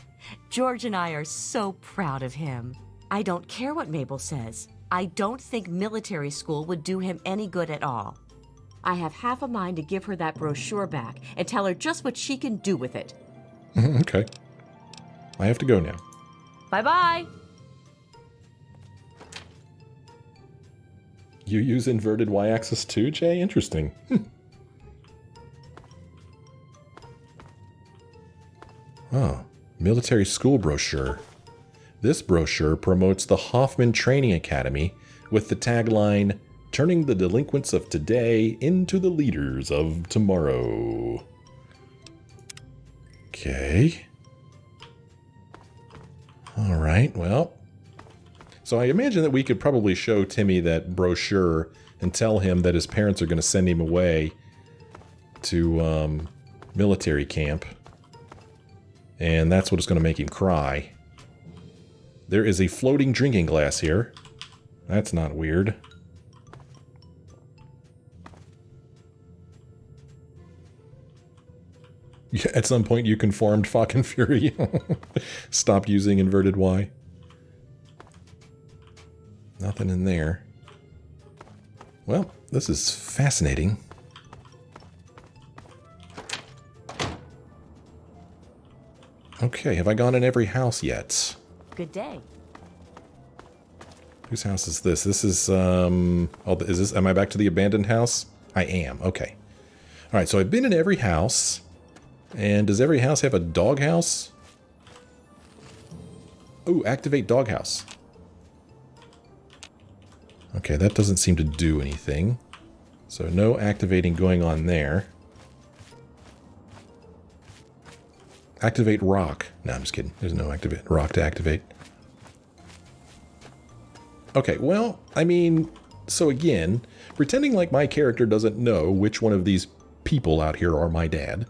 George and I are so proud of him. I don't care what Mabel says. I don't think military school would do him any good at all. I have half a mind to give her that brochure back and tell her just what she can do with it. Okay. I have to go now. Bye-bye. You use inverted Y-axis too, Jay? Interesting. Oh, military school brochure. This brochure promotes the Hoffman Training Academy with the tagline, "Turning the delinquents of today into the leaders of tomorrow." Okay. All right, well. So I imagine that we could probably show Timmy that brochure and tell him that his parents are going to send him away to military camp. And that's what is going to make him cry. There is a floating drinking glass here. That's not weird. At some point you conformed, Falcon Fury. Stopped using inverted Y. Nothing in there. Well, this is fascinating. Okay, have I gone in every house yet? Good day. Whose house is this? This is, oh, is this, am I back to the abandoned house? I am, okay. Alright, so I've been in every house. And does every house have a doghouse? Ooh, activate doghouse. Okay, that doesn't seem to do anything. So no activating going on there. Activate rock. No, I'm just kidding. There's no rock to activate. Okay, well, I mean, so again, pretending like my character doesn't know which one of these people out here are my dad.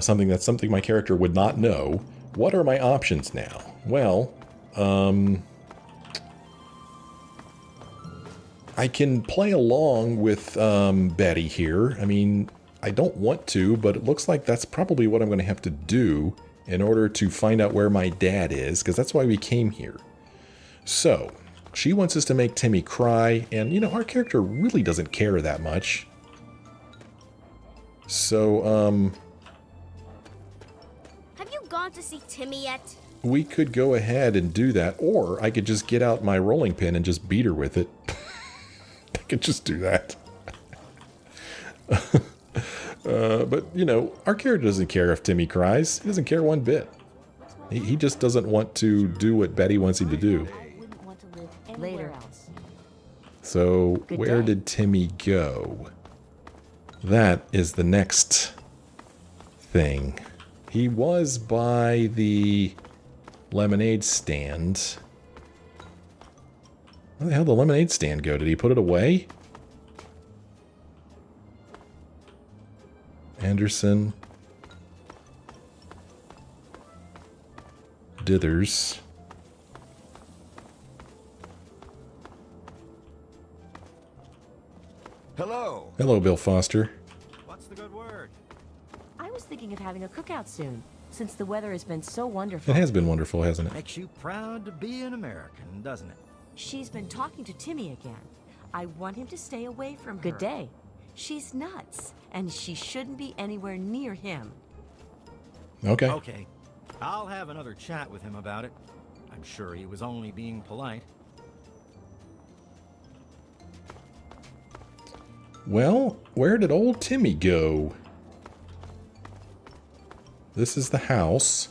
Something my character would not know. What are my options now? Well, I can play along with Betty here. I mean, I don't want to, but it looks like that's probably what I'm going to have to do in order to find out where my dad is, because that's why we came here. So, she wants us to make Timmy cry, and, you know, our character really doesn't care that much. So, Have you gone to see Timmy yet? we could go ahead and do that, or I could just get out my rolling pin and just beat her with it. I could just do that. But, you know, our character doesn't care if Timmy cries. He doesn't care one bit. He just doesn't want to do what Betty wants him to do. I wouldn't want to live anywhere else. So, where did Timmy go? That is the next thing. He was by the lemonade stand. Where the hell did the lemonade stand go? Did he put it away? Anderson. Dithers. Hello. Hello, Bill Foster. What's the good word? I was thinking of having a cookout soon, since the weather has been so wonderful. It has been wonderful, hasn't it? Makes you proud to be an American, doesn't it? She's been talking to Timmy again. I want him to stay away from her. Good day. She's nuts, and she shouldn't be anywhere near him. Okay. Okay. I'll have another chat with him about it. I'm sure he was only being polite. Well, where did old Timmy go? This is the house.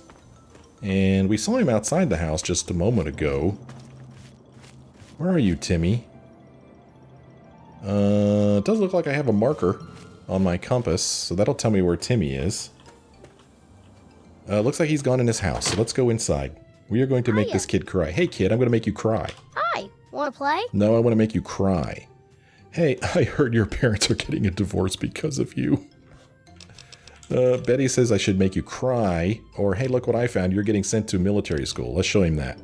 And we saw him outside the house just a moment ago. Where are you, Timmy? It does look like I have a marker on my compass, so that'll tell me where Timmy is. Looks like he's gone in his house, so let's go inside. We are going to make this kid cry. Hey, kid, I'm going to make you cry. Hi, wanna play? No, I want to make you cry. Hey, I heard your parents are getting a divorce because of you. Betty says I should make you cry, or hey, look what I found, you're getting sent to military school. Let's show him that.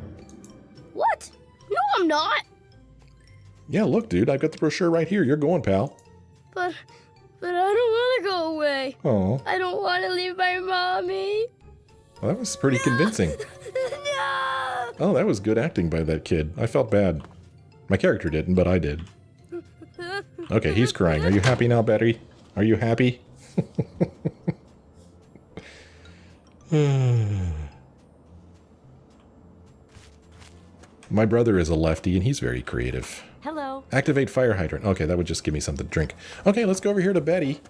What? No, I'm not. Yeah, look, dude, I've got the brochure right here. You're going, pal. But I don't want to go away. Oh, I don't want to leave my mommy. well, that was pretty convincing. No. Oh, that was good acting by that kid. I felt bad. My character didn't, but I did. Okay, he's crying. Are you happy now, Betty? Are you happy? My brother is a lefty, and he's very creative. Hello. Activate fire hydrant. Okay, that would just give me something to drink. Okay, let's go over here to Betty.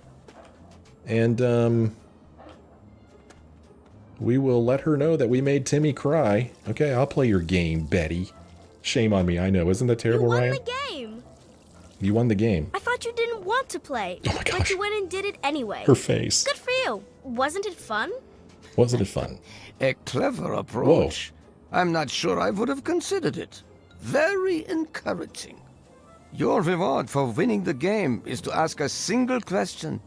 And, we will let her know that we made Timmy cry. Okay, I'll play your game, Betty. Shame on me, I know. Isn't that terrible, You won Ryan? the game. You won the game. I thought you didn't want to play. Oh my gosh. But you went and did it anyway. Her face. Good for you. Wasn't it fun? Wasn't it fun? A clever approach. I'm not sure I would have considered it. Very encouraging. Your reward for winning the game is to ask a single question.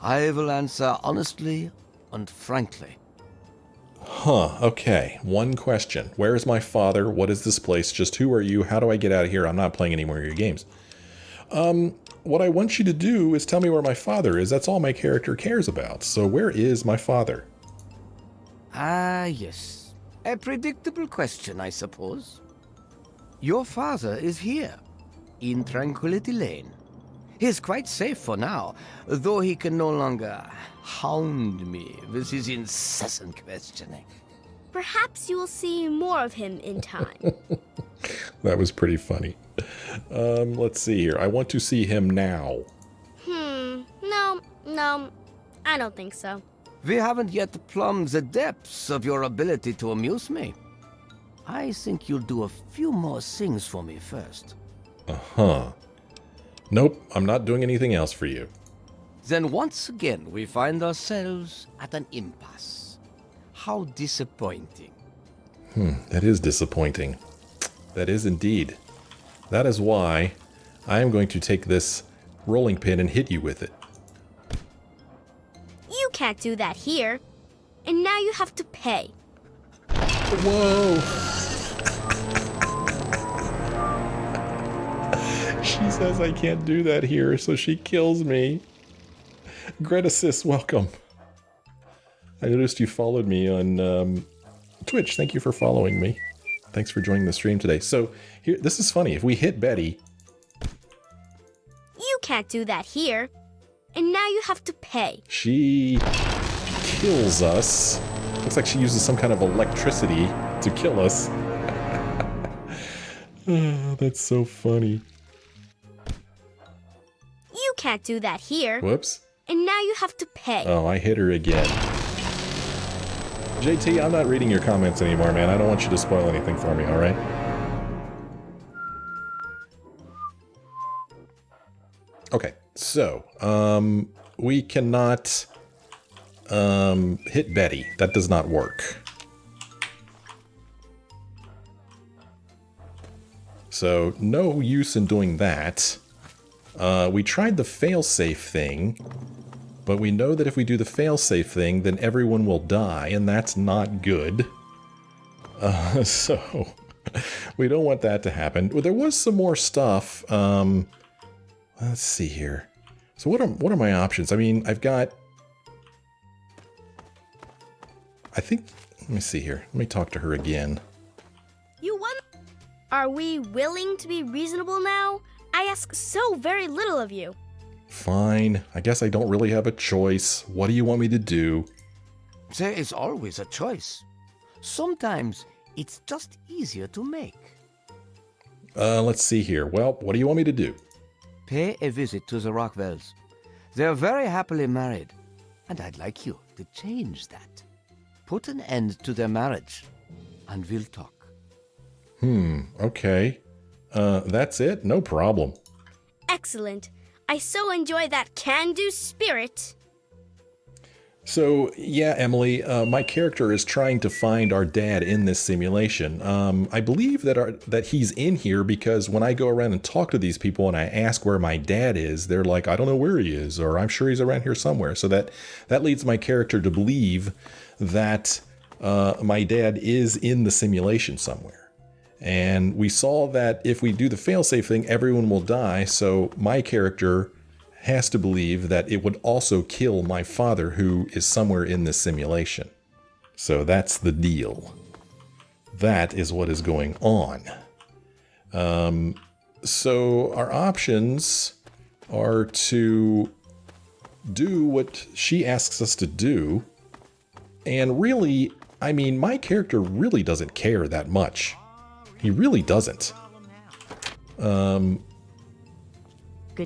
I will answer honestly and frankly. Huh, okay. One question. Where is my father? What is this place? Just who are you? How do I get out of here? I'm not playing any more of your games. what I want you to do is tell me where my father is. That's all my character cares about. So where is my father? Ah, yes. A predictable question, I suppose. Your father is here, in Tranquility Lane. He is quite safe for now, though he can no longer hound me with his incessant questioning. Perhaps you will see more of him in time. That was pretty funny. Let's see here. I want to see him now. No, I don't think so. We haven't yet plumbed the depths of your ability to amuse me. I think you'll do a few more things for me first. Uh-huh. Nope, I'm not doing anything else for you. Then once again, we find ourselves at an impasse. How disappointing. That is disappointing. That is indeed. That is why I am going to take this rolling pin and hit you with it. You can't do that here. And now you have to pay. Whoa! She says I can't do that here, so she kills me. Gretasis, welcome. I noticed you followed me on Twitch. Thank you for following me. Thanks for joining the stream today. So, here, this is funny. If we hit Betty... You can't do that here. And now you have to pay. She kills us. Looks like she uses some kind of electricity to kill us. Oh, that's so funny. You can't do that here. Whoops. And now you have to pay. Oh, I hit her again. JT, I'm not reading your comments anymore, man. I don't want you to spoil anything for me, alright? Okay, so, we cannot, hit Betty. That does not work. So, no use in doing that. We tried the failsafe thing, but we know that if we do the failsafe thing, then everyone will die, and that's not good. So, we don't want that to happen. Well, there was some more stuff. Let's see here. So what are my options? I mean, I've got... I think... Let me see here. Let me talk to her again. You won. Are we willing to be reasonable now? I ask so very little of you. Fine. I guess I don't really have a choice. What do you want me to do? There is always a choice. Sometimes it's just easier to make. Let's see here. Well, what do you want me to do? Pay a visit to the Rockwells. They're very happily married, and I'd like you to change that. Put an end to their marriage, and we'll talk. Okay. That's it? No problem. Excellent. I so enjoy that can-do spirit. So, yeah, Emily, my character is trying to find our dad in this simulation. I believe that he's in here because when I go around and talk to these people and I ask where my dad is, they're like, I don't know where he is, or I'm sure he's around here somewhere. So that leads my character to believe that my dad is in the simulation somewhere. And we saw that if we do the failsafe thing, everyone will die, so my character has to believe that it would also kill my father, who is somewhere in this simulation. So that's the deal. That is what is going on. So our options are to do what she asks us to do. And really, I mean, my character really doesn't care that much. He really doesn't. Good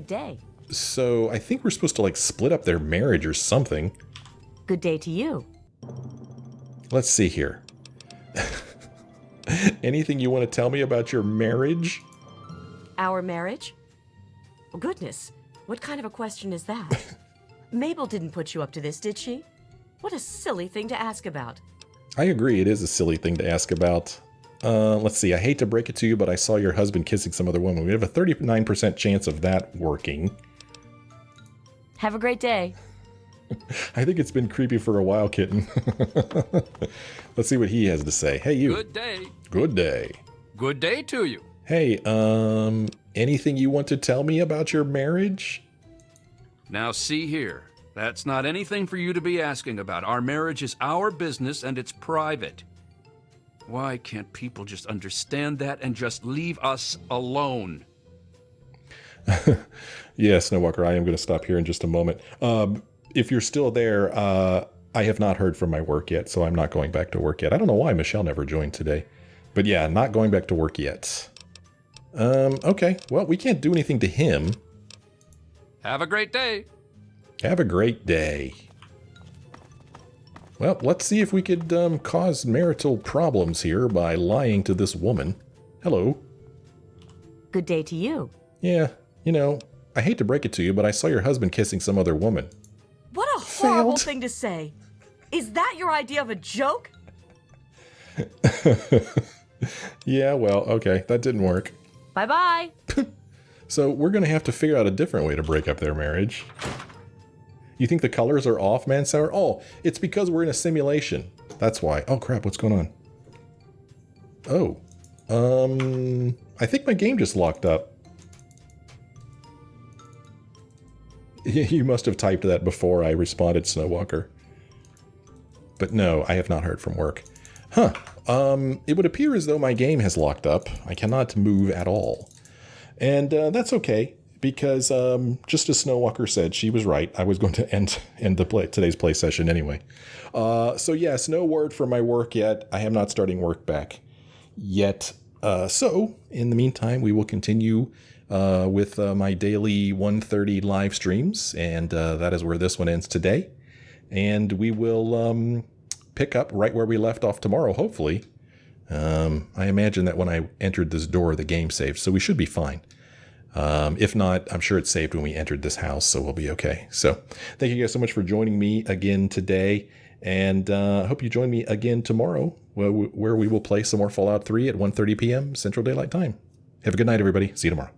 day. So I think we're supposed to like split up their marriage or something. Good day to you. Let's see here. Anything you want to tell me about your marriage? Our marriage? Oh, goodness. What kind of a question is that? Mabel didn't put you up to this, did she? What a silly thing to ask about. I agree, it is a silly thing to ask about. Let's see, I hate to break it to you, but I saw your husband kissing some other woman. We have a 39% chance of that working. Have a great day. I think it's been creepy for a while, kitten. Let's see what he has to say. Hey, you. Good day. Good day. Good day to you. Hey, anything you want to tell me about your marriage? Now see here, that's not anything for you to be asking about. Our marriage is our business and it's private. Why can't people just understand that and just leave us alone? Yeah, Snowwalker, I am going to stop here in just a moment. If you're still there, I have not heard from my work yet, so I'm not going back to work yet. I don't know why Michelle never joined today. But yeah, not going back to work yet. Okay, well, we can't do anything to him. Have a great day. Have a great day. Well, let's see if we could cause marital problems here by lying to this woman. Hello. Good day to you. Yeah, you know, I hate to break it to you, but I saw your husband kissing some other woman. What a horrible thing to say. Is that your idea of a joke? Yeah, well, okay, that didn't work. Bye-bye. So we're going to have to figure out a different way to break up their marriage. You think the colors are off, Mansour? Oh, it's because we're in a simulation. That's why. Oh, crap, what's going on? Oh. I think my game just locked up. You must have typed that before I responded, Snowwalker. But no, I have not heard from work. Huh. It would appear as though my game has locked up. I cannot move at all. And that's okay, because just as Snowwalker said, she was right. I was going to end today's play session anyway. So yes, no word from my work yet. I am not starting work back yet. So in the meantime, we will continue with my daily 1:30 live streams, and that is where this one ends today. And we will pick up right where we left off tomorrow, hopefully. I imagine that when I entered this door, the game saved, so we should be fine. If not, I'm sure it saved when we entered this house, so we'll be okay. So thank you guys so much for joining me again today, and I hope you join me again tomorrow, where we will play some more Fallout 3 at 1:30 p.m. Central Daylight Time. Have a good night, everybody. See you tomorrow.